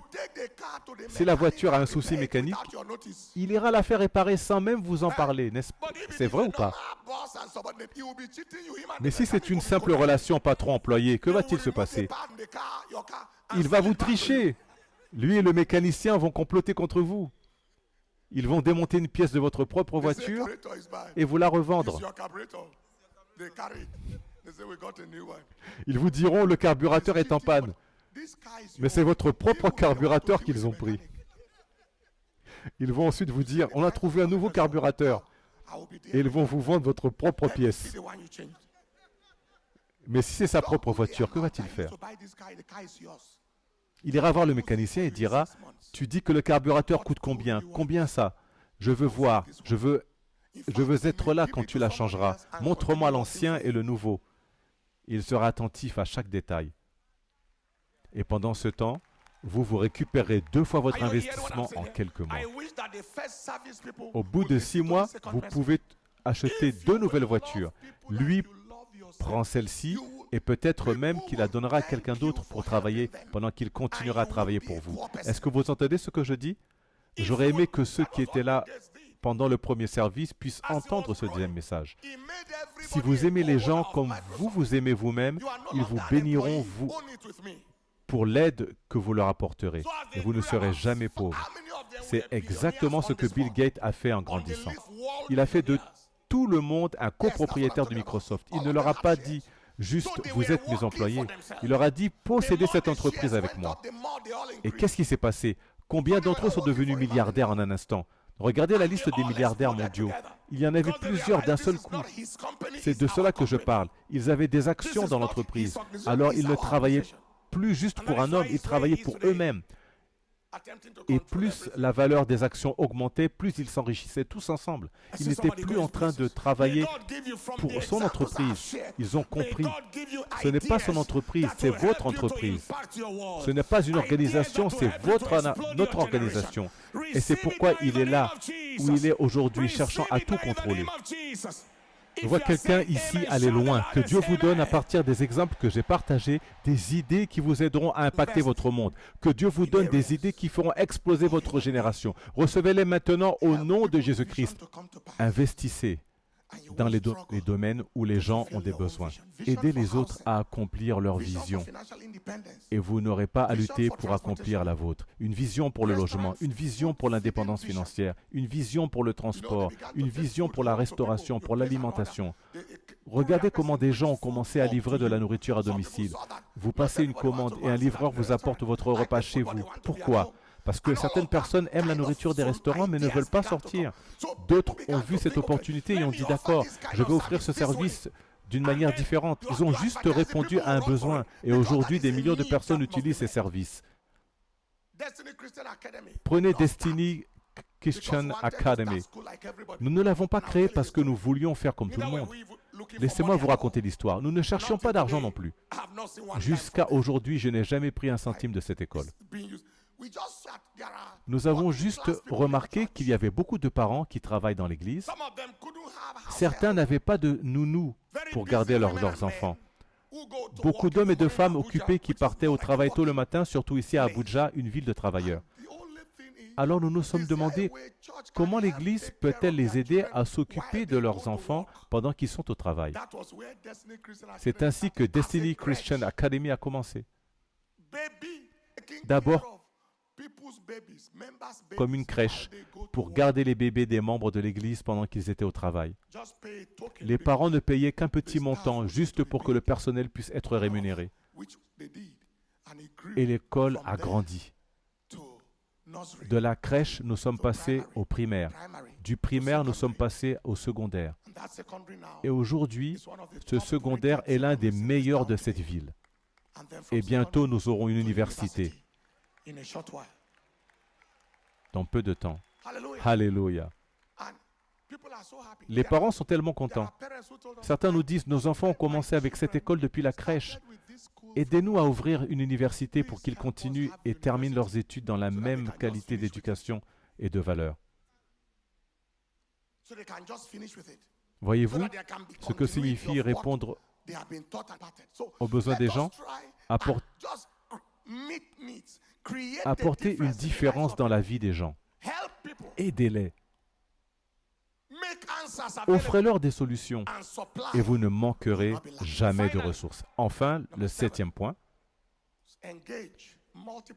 Si la voiture a un souci mécanique, il ira la faire réparer sans même vous en parler, n'est-ce pas? C'est vrai ou pas? Mais si c'est une simple relation patron-employé, que va-t-il se passer? Il va vous tricher. Lui et le mécanicien vont comploter contre vous. Ils vont démonter une pièce de votre propre voiture et vous la revendre. Ils vous diront, le carburateur est en panne. Mais c'est votre propre carburateur qu'ils ont pris. Ils vont ensuite vous dire, on a trouvé un nouveau carburateur. Et ils vont vous vendre votre propre pièce. Mais si c'est sa propre voiture, que va-t-il faire? Il ira voir le mécanicien et dira, tu dis que le carburateur coûte combien? Combien ça? Je veux voir, je veux être là quand tu la changeras. Montre-moi l'ancien et le nouveau. Il sera attentif à chaque détail. Et pendant ce temps, vous récupérez 2 fois votre investissement en quelques mois. Au bout de 6 mois, vous pouvez acheter 2 nouvelles voitures. Lui prend celle-ci et peut-être même qu'il la donnera à quelqu'un d'autre pour travailler pendant qu'il continuera à travailler pour vous. Est-ce que vous entendez ce que je dis? J'aurais aimé que ceux qui étaient là pendant le premier service puissent entendre ce deuxième message. Si vous aimez les gens comme vous aimez vous-même, ils vous béniront vous pour l'aide que vous leur apporterez. Et vous ne serez jamais pauvre. C'est exactement ce que Bill Gates a fait en grandissant. Il a fait de tout le monde un copropriétaire de Microsoft. Il ne leur a pas dit juste, vous êtes mes employés. Il leur a dit, possédez cette entreprise avec moi. Et qu'est-ce qui s'est passé? Combien d'entre eux sont devenus milliardaires en un instant? Regardez la liste des milliardaires mondiaux. Il y en avait plusieurs d'un seul coup. C'est de cela que je parle. Ils avaient des actions dans l'entreprise. Alors ils ne travaillaient plus juste pour un homme, ils travaillaient pour eux-mêmes. Et plus la valeur des actions augmentait, plus ils s'enrichissaient tous ensemble. Ils n'étaient plus en train de travailler pour son entreprise. Ils ont compris. Ce n'est pas son entreprise, c'est votre entreprise. Ce n'est pas une organisation, c'est notre organisation. Et c'est pourquoi il est là où il est aujourd'hui, cherchant à tout contrôler. Je vois quelqu'un ici aller loin. Que Dieu vous donne, à partir des exemples que j'ai partagés, des idées qui vous aideront à impacter votre monde. Que Dieu vous donne des idées qui feront exploser votre génération. Recevez-les maintenant au nom de Jésus-Christ. Investissez dans les domaines où les gens ont des besoins. Aidez les autres à accomplir leur vision. Et vous n'aurez pas à lutter pour accomplir la vôtre. Une vision pour le logement, une vision pour l'indépendance financière, une vision pour le transport, une vision pour la restauration, pour l'alimentation. Regardez comment des gens ont commencé à livrer de la nourriture à domicile. Vous passez une commande et un livreur vous apporte votre repas chez vous. Pourquoi ? Parce que certaines personnes aiment la nourriture des restaurants mais ne veulent pas sortir. D'autres ont vu cette opportunité et ont dit d'accord, je vais offrir ce service d'une manière différente. Ils ont juste répondu à un besoin et aujourd'hui des millions de personnes utilisent ces services. Prenez Destiny Christian Academy. Nous ne l'avons pas créé parce que nous voulions faire comme tout le monde. Laissez-moi vous raconter l'histoire. Nous ne cherchions pas d'argent non plus. Jusqu'à aujourd'hui, je n'ai jamais pris un centime de cette école. Nous avons juste remarqué qu'il y avait beaucoup de parents qui travaillent dans l'église. Certains n'avaient pas de nounou pour garder leurs enfants. Beaucoup d'hommes et de femmes occupés qui partaient au travail tôt le matin, surtout ici à Abuja, une ville de travailleurs. Alors nous nous sommes demandé comment l'église peut-elle les aider à s'occuper de leurs enfants pendant qu'ils sont au travail. C'est ainsi que Destiny Christian Academy a commencé. D'abord, comme une crèche pour garder les bébés des membres de l'église pendant qu'ils étaient au travail. Les parents ne payaient qu'un petit montant juste pour que le personnel puisse être rémunéré. Et l'école a grandi. De la crèche, nous sommes passés au primaire. Du primaire, nous sommes passés au secondaire. Et aujourd'hui, ce secondaire est l'un des meilleurs de cette ville. Et bientôt, nous aurons une université. Dans peu de temps. Alléluia. Les parents sont tellement contents. Certains nous disent, nos enfants ont commencé avec cette école depuis la crèche. Aidez-nous à ouvrir une université pour qu'ils continuent et terminent leurs études dans la même qualité d'éducation et de valeur. Voyez-vous ce que signifie répondre aux besoins des gens? Apporter une différence dans la vie des gens. Aidez-les. Offrez-leur des solutions et vous ne manquerez jamais de ressources. Enfin, le 7e point,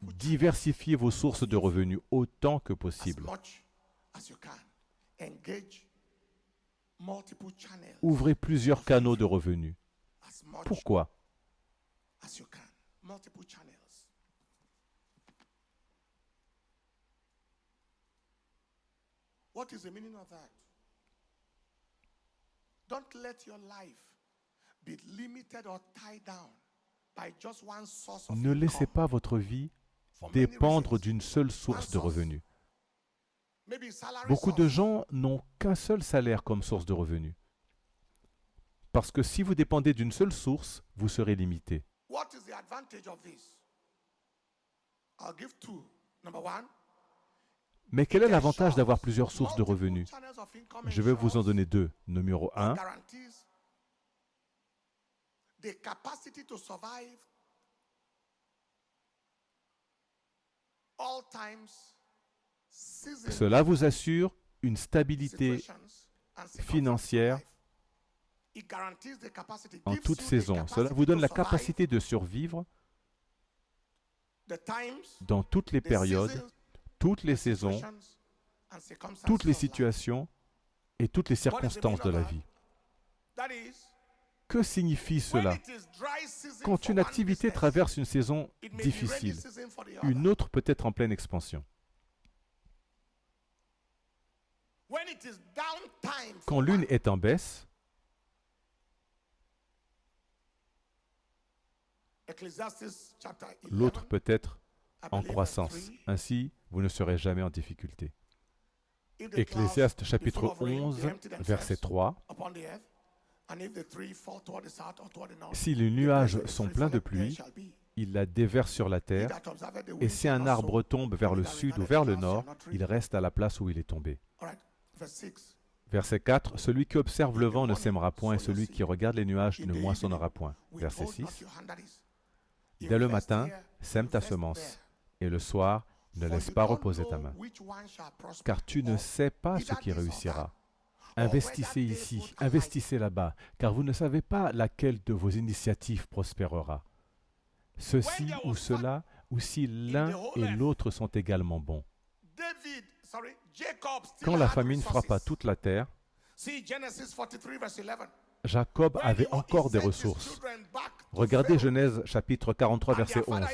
diversifiez vos sources de revenus autant que possible. Ouvrez plusieurs canaux de revenus. Pourquoi? What is the meaning of that? Don't let your life be limited or tied down by just one source of Ne laissez income. pas votre vie dépendre d'une seule source de revenus. Maybe salary Beaucoup de source. gens n'ont qu'un seul salaire comme source de revenus. Parce que si vous dépendez d'une seule source, vous serez limité. What is the advantage of this? I'll give two. Number one, Mais quel est l'avantage d'avoir plusieurs sources de revenus? channels of income Je vais vous en ensures donner deux. Numéro 1, guarantees the capacity to survive all times, seasons, cela vous assure une stabilité situations, and circumstances of financière life. It guarantees the capacity, en gives toute you the saison. Cela capacity vous donne to la survive capacité de survivre the times, dans toutes les the périodes, seasons, toutes les saisons, situations, and circumstances toutes les of life. situations et toutes les circonstances de la vie. That is, Que signifie when cela? it is dry season Quand for une one activité business, traverse une saison it may be rainy difficile, season for the une other. autre peut être en pleine expansion. When it is downtime Quand for l'une one, est en baisse, Ecclesiastes chapter 11, l'autre peut être en croissance. Ainsi, vous ne serez jamais en difficulté. Ecclésiaste chapitre 11, verset 3. Si les nuages sont pleins de pluie, il la déverse sur la terre, et si un arbre tombe vers le sud ou vers le nord, il reste à la place où il est tombé. Verset 4, celui qui observe le vent ne sèmera point, et celui qui regarde les nuages ne moissonnera point. Verset 6, dès le matin, sème ta semence, et le soir, ne laisse pas reposer ta main, car tu ne sais pas ce qui réussira. Investissez ici, investissez là-bas, car vous ne savez pas laquelle de vos initiatives prospérera. Ceci ou cela, ou si l'un et l'autre sont également bons. Quand la famine frappa toute la terre, Jacob avait encore des ressources. Regardez Genèse chapitre 43, verset 11.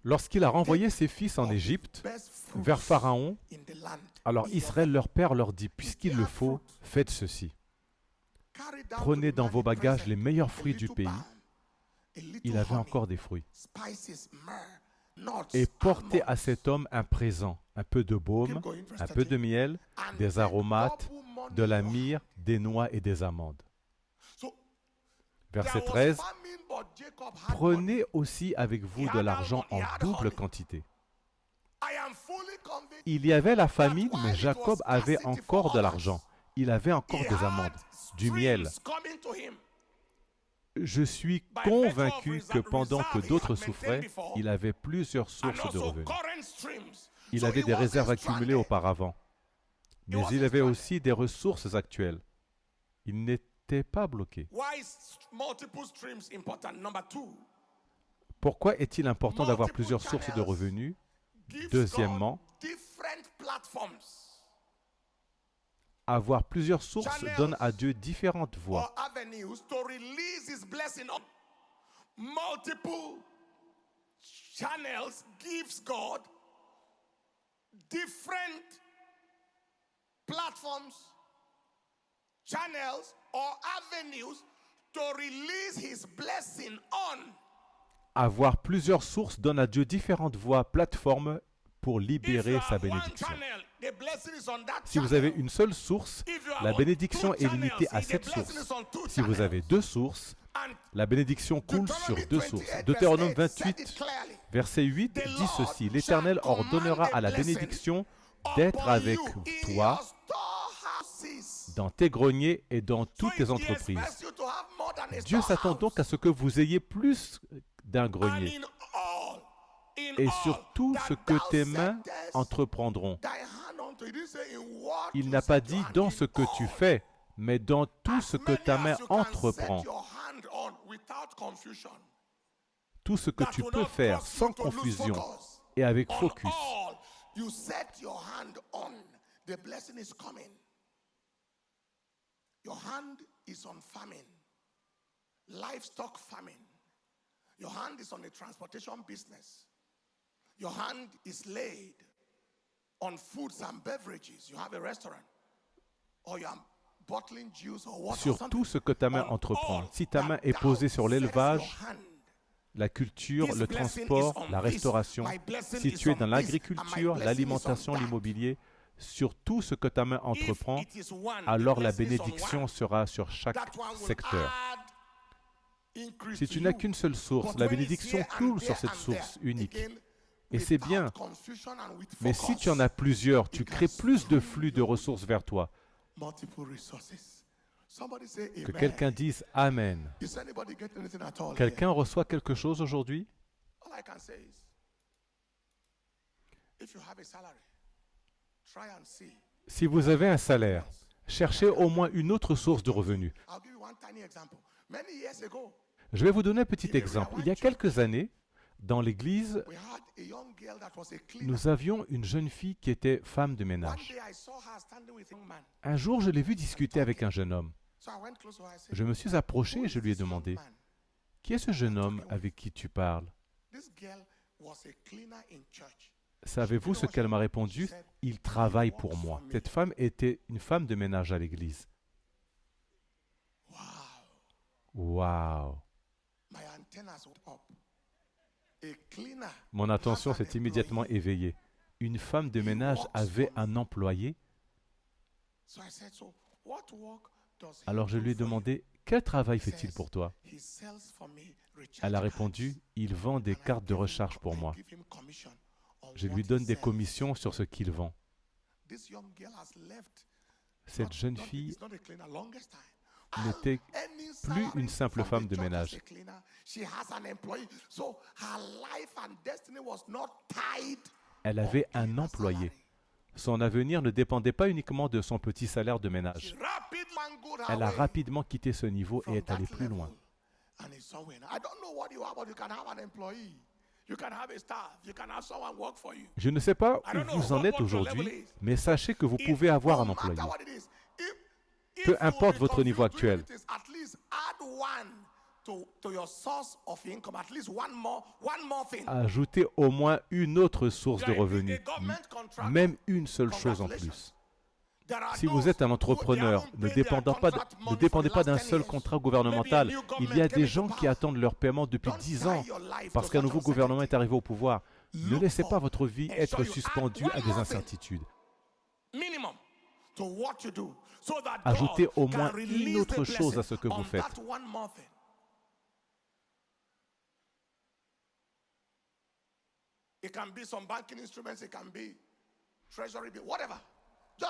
Lorsqu'il a renvoyé ses fils en Égypte, vers Pharaon, alors Israël leur père leur dit, puisqu'il le faut, faites ceci. Prenez dans vos bagages les meilleurs fruits du pays. Il avait encore des fruits. Et portez à cet homme un présent, un peu de baume, un peu de miel, des aromates, de la myrrhe, des noix et des amandes. Verset 13. Prenez aussi avec vous de l'argent en double quantité. Il y avait la famine, mais Jacob avait encore de l'argent. Il avait encore des amandes, du miel. Je suis convaincu que pendant que d'autres souffraient, il avait plusieurs sources de revenus. Il avait des réserves accumulées auparavant, mais il avait aussi des ressources actuelles. Il n'était pas bloqué. Pourquoi est-il important d'avoir plusieurs sources de revenus? Deuxièmement, avoir plusieurs sources donne à Dieu différentes voies. Multiple channels gives God different platforms, channels or avenues to release his blessing on. Avoir plusieurs sources donne à Dieu différentes voies, plateformes pour libérer sa bénédiction. Si vous avez une seule source, la bénédiction est limitée à cette source. Si vous avez deux sources, la bénédiction coule sur deux sources. Deutéronome 28, verset 8 dit ceci, « L'Éternel ordonnera à la bénédiction d'être avec toi dans tes greniers et dans toutes tes entreprises. » Dieu s'attend donc à ce que vous ayez plus d'un grenier et sur tout ce que tes mains entreprendront. Il n'a pas dit dans ce que tu fais, mais dans tout ce que ta main entreprend. Tout ce que tu peux faire sans confusion et avec focus. Your hand is on famine, livestock famine. Your hand is on the transportation business. Your hand is laid on foods and beverages. You have a restaurant or you are bottling juice or water. Sur tout ce que ta main entreprend. Si ta main est posée sur l'élevage, la culture, le transport, la restauration, si tu es dans l'agriculture, l'alimentation, l'immobilier, sur tout ce que ta main entreprend, alors la bénédiction sera sur chaque secteur. Si tu n'as qu'une seule source, la bénédiction coule sur cette source unique. Et c'est bien. Mais si tu en as plusieurs, tu crées plus de flux de ressources vers toi. Que quelqu'un dise Amen. Quelqu'un reçoit quelque chose aujourd'hui? Si vous avez un salaire, cherchez au moins une autre source de revenus. Je vais vous donner un petit exemple. Il y a quelques années, dans l'église, nous avions une jeune fille qui était femme de ménage. Un jour, je l'ai vue discuter avec un jeune homme. Je me suis approché et je lui ai demandé, « Qui est ce jeune homme avec qui tu parles ?» Savez-vous ce qu'elle m'a répondu? « Il travaille pour moi. » Cette femme était une femme de ménage à l'église. Waouh! Mon attention s'est immédiatement éveillée. Une femme de ménage avait un employé. Alors je lui ai demandé, quel travail fait-il pour toi? Elle a répondu, il vend des cartes de recharge pour moi. Je lui donne des commissions sur ce qu'il vend. Cette jeune fille n'était plus une simple femme de ménage. Elle avait un employé. Son avenir ne dépendait pas uniquement de son petit salaire de ménage. Elle a rapidement quitté ce niveau et est allée plus loin. Je ne sais pas où vous en êtes aujourd'hui, mais sachez que vous pouvez avoir un employé. Peu importe votre niveau actuel. Ajoutez au moins une autre source de revenus, même une seule chose en plus. Si vous êtes un entrepreneur, ne dépendez pas d'un seul contrat gouvernemental. Il y a des gens qui attendent leur paiement depuis 10 ans parce qu'un nouveau gouvernement est arrivé au pouvoir. Ne laissez pas votre vie être suspendue à des incertitudes. Ajoutez au moins une autre chose à ce que vous faites.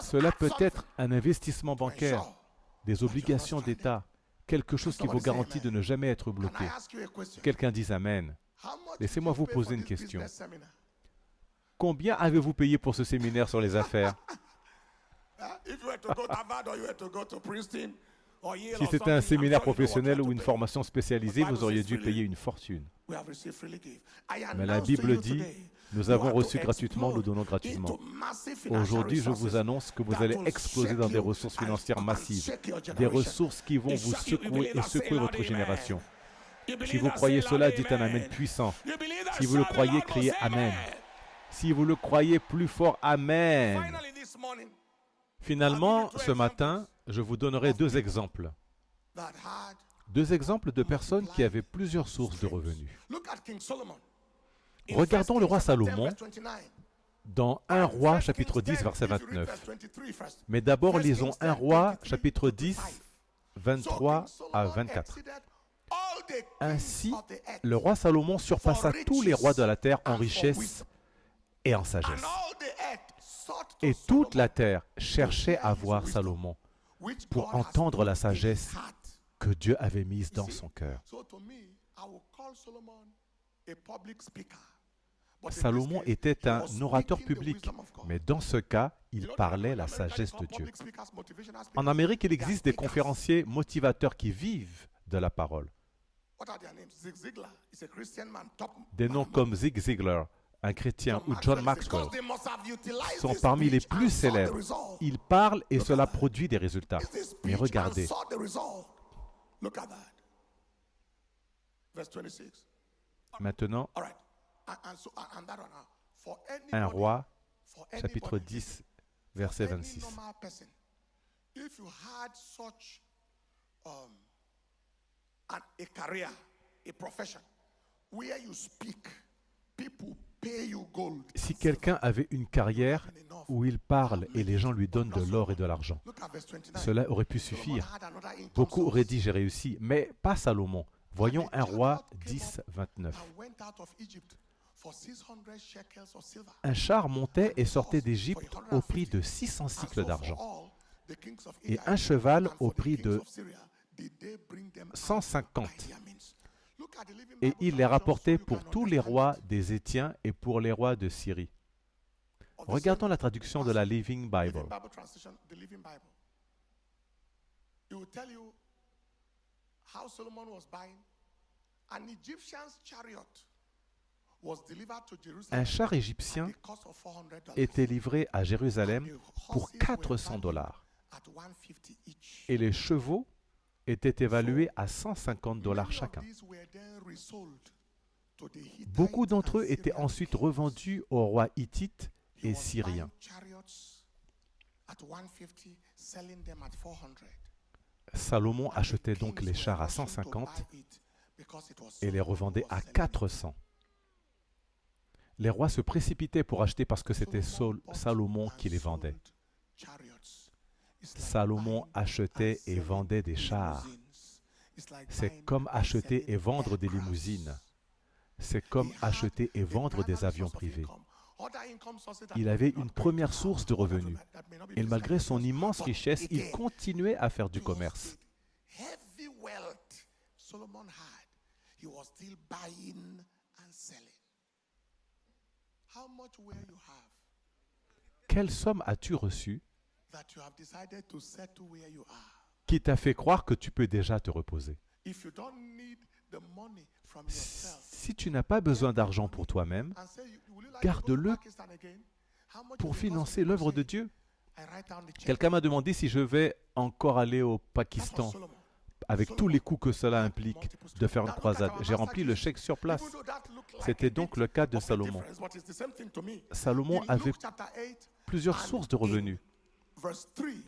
Cela peut être un investissement bancaire, des obligations d'État, quelque chose qui vous garantit de ne jamais être bloqué. Quelqu'un dise Amen. Laissez-moi vous poser une question. Combien avez-vous payé pour ce séminaire sur les affaires? Si c'était un séminaire professionnel ou une formation spécialisée, vous auriez dû payer une fortune. Mais la Bible dit, nous avons reçu gratuitement, nous donnons gratuitement. Aujourd'hui, je vous annonce que vous allez exploser dans des ressources financières massives, des ressources qui vont vous secouer et secouer votre génération. Si vous croyez cela, dites un Amen puissant. Si vous le croyez, criez Amen. Si vous le croyez plus fort, Amen. Finalement, ce matin, je vous donnerai deux exemples. Deux exemples de personnes qui avaient plusieurs sources de revenus. Regardons le roi Salomon dans 1 Roi chapitre 10 verset 29. Mais d'abord lisons 1 Roi chapitre 10 23 à 24. Ainsi, le roi Salomon surpassa tous les rois de la terre en richesse et en sagesse. Et toute la terre cherchait à voir Salomon pour entendre la sagesse que Dieu avait mise dans son cœur. Salomon était un orateur public, mais dans ce cas, il parlait la sagesse de Dieu. En Amérique, il existe des conférenciers motivateurs qui vivent de la parole. Des noms comme Zig Ziglar, un chrétien, ou John Maxwell sont parmi les plus célèbres. Ils parlent et cela produit des résultats. Mais regardez. Maintenant, 1 Roi, chapitre 10, verset 26. Si quelqu'un avait une carrière où il parle et les gens lui donnent de l'or et de l'argent, cela aurait pu suffire. Beaucoup auraient dit j'ai réussi, mais pas Salomon. Voyons 1 Roi 10, 29. Un char montait et sortait d'Égypte au prix de 600 cycles d'argent et un cheval au prix de 150. Et il les rapportait pour tous les rois des Hétiens et pour les rois de Syrie. Regardons la traduction de la Living Bible. Un char égyptien était livré à Jérusalem pour 400 $. Et les chevaux étaient évalués à 150 $ chacun. Beaucoup d'entre eux étaient ensuite revendus aux rois hittites et syriens. Salomon achetait donc les chars à 150 et les revendait à 400. Les rois se précipitaient pour acheter parce que c'était Salomon qui les vendait. Salomon achetait et vendait des chars. C'est comme acheter et vendre des limousines. C'est comme acheter et vendre des avions privés. Il avait une première source de revenus. Et malgré son immense richesse, il continuait à faire du commerce. Quelle somme as-tu reçue qui t'a fait croire que tu peux déjà te reposer? Si tu n'as pas besoin d'argent pour toi-même, garde-le pour financer l'œuvre de Dieu. Quelqu'un m'a demandé si je vais encore aller au Pakistan avec tous les coûts que cela implique de faire une croisade. J'ai rempli le chèque sur place. C'était donc le cas de Salomon. Salomon avait plusieurs sources de revenus.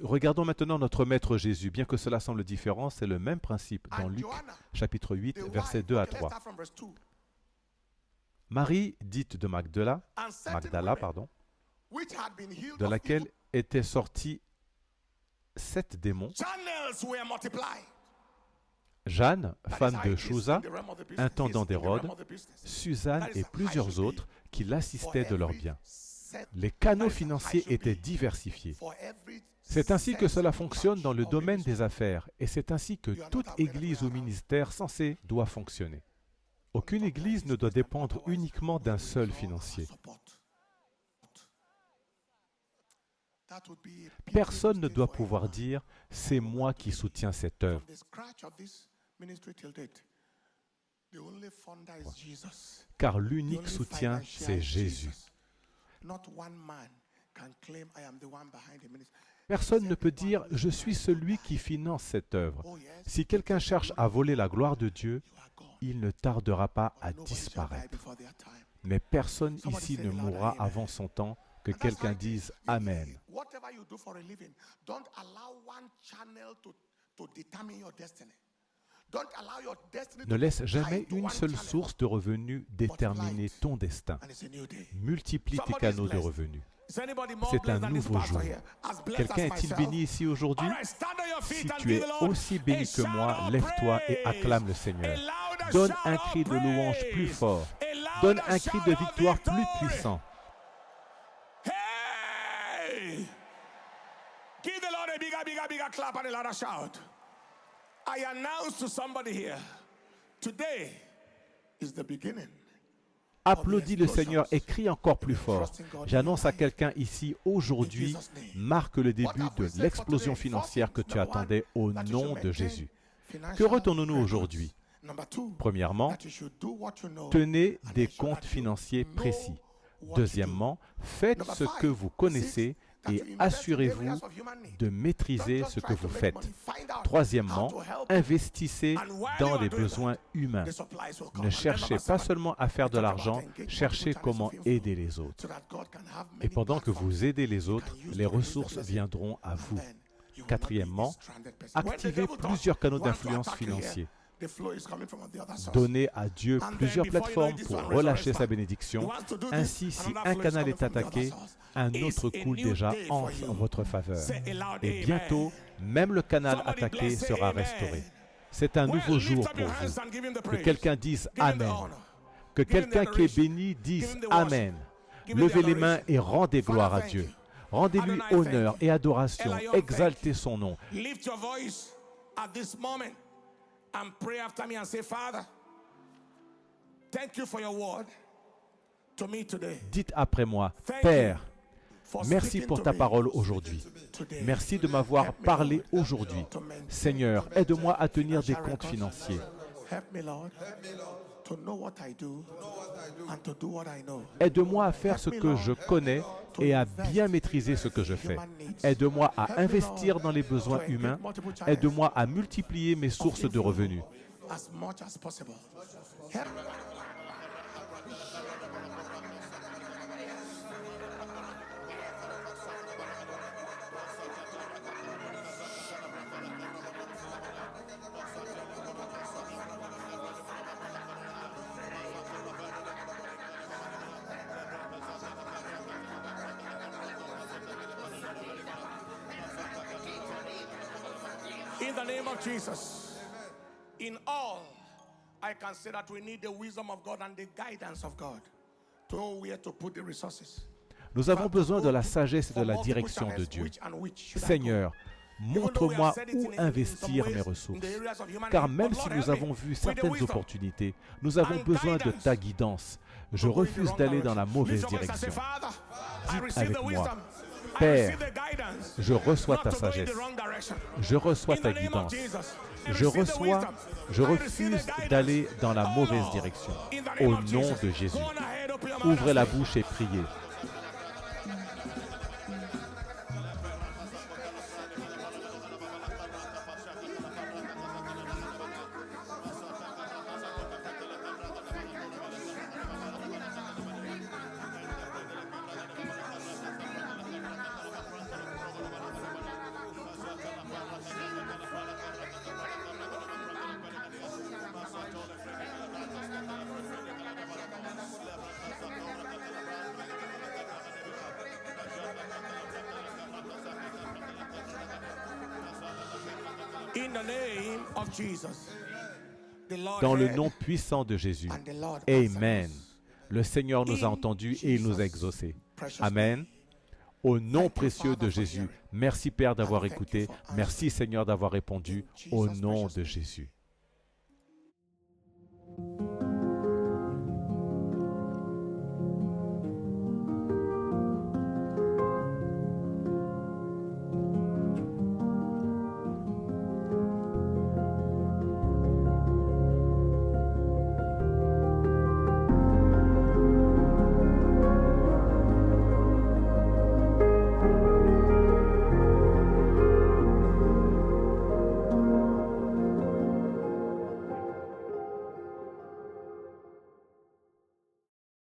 Regardons maintenant notre Maître Jésus. Bien que cela semble différent, c'est le même principe dans Luc, chapitre 8, versets 2 à 3. Marie, dite de Magdala, de laquelle étaient sortis 7 démons. Jeanne, femme de Chouza, intendant d'Hérode, Suzanne et plusieurs autres qui l'assistaient de leurs biens. Les canaux financiers étaient diversifiés. C'est ainsi que cela fonctionne dans le domaine des affaires et c'est ainsi que toute église ou ministère censé doit fonctionner. Aucune église ne doit dépendre uniquement d'un seul financier. Personne ne doit pouvoir dire « c'est moi qui soutiens cette œuvre ». Car l'unique soutien, c'est Jésus. Personne ne peut dire « je suis celui qui finance cette œuvre ». Si quelqu'un cherche à voler la gloire de Dieu, il ne tardera pas à disparaître. Mais personne ici ne mourra avant son temps, que quelqu'un dise « Amen ». Ne laisse jamais une seule source de revenus déterminer ton destin. Multiplie tes canaux de revenus. C'est un nouveau jour. Quelqu'un est-il béni ici aujourd'hui? Si tu es aussi béni que moi, lève-toi et acclame le Seigneur. Donne un cri de louange plus fort. Donne un cri de victoire plus puissant. Give the Lord a bigger clap and a louder shout. I announce to somebody here, today is the beginning. Applaudis le Seigneur et crie encore plus fort. J'annonce à quelqu'un ici, aujourd'hui, marque le début de l'explosion financière que tu attendais au nom de Jésus. Que retenons-nous aujourd'hui? Premièrement, tenez des comptes financiers précis. Deuxièmement, faites ce que vous connaissez et assurez-vous de maîtriser ce que vous faites. Troisièmement, investissez dans les besoins humains. Ne cherchez pas seulement à faire de l'argent, cherchez comment aider les autres. Et pendant que vous aidez les autres, les ressources viendront à vous. Quatrièmement, activez plusieurs canaux d'influence financiers. Donnez à Dieu plusieurs plateformes pour relâcher sa bénédiction. Ainsi, si un canal est attaqué, un autre coule déjà en votre faveur. Et bientôt, même le canal attaqué sera restauré. C'est un nouveau jour pour vous. Que quelqu'un dise Amen. Que quelqu'un qui est béni dise Amen. Levez les mains et rendez gloire à Dieu. Rendez-lui honneur et adoration. Exaltez son nom. And pray after me and say, Father, thank you for your word to me today. Dites après moi, Père, merci pour ta parole aujourd'hui. Merci de m'avoir parlé aujourd'hui. Seigneur, aide-moi à tenir des comptes financiers. Aide-moi à faire ce que je connais et à bien maîtriser ce que je fais. Aide-moi à investir dans les besoins humains. Aide-moi à multiplier mes sources de revenus. In the name of Jesus. In all, I can say that we need the wisdom of God and the guidance of God to know where to put the resources. Nous avons besoin de la sagesse et de la direction de Dieu. Seigneur, montre-moi où investir mes ressources. Car même si nous avons vu certaines opportunités, nous avons besoin de ta guidance. Je refuse d'aller dans la mauvaise direction. Dites avec moi, Père, je reçois ta sagesse. Je reçois ta guidance. Je refuse d'aller dans la mauvaise direction. Au nom de Jésus. Ouvrez la bouche et priez. Dans le nom puissant de Jésus. Amen. Le Seigneur nous a entendus et il nous a exaucés. Amen. Au nom précieux de Jésus. Merci Père d'avoir écouté. Merci Seigneur d'avoir répondu. Au nom de Jésus.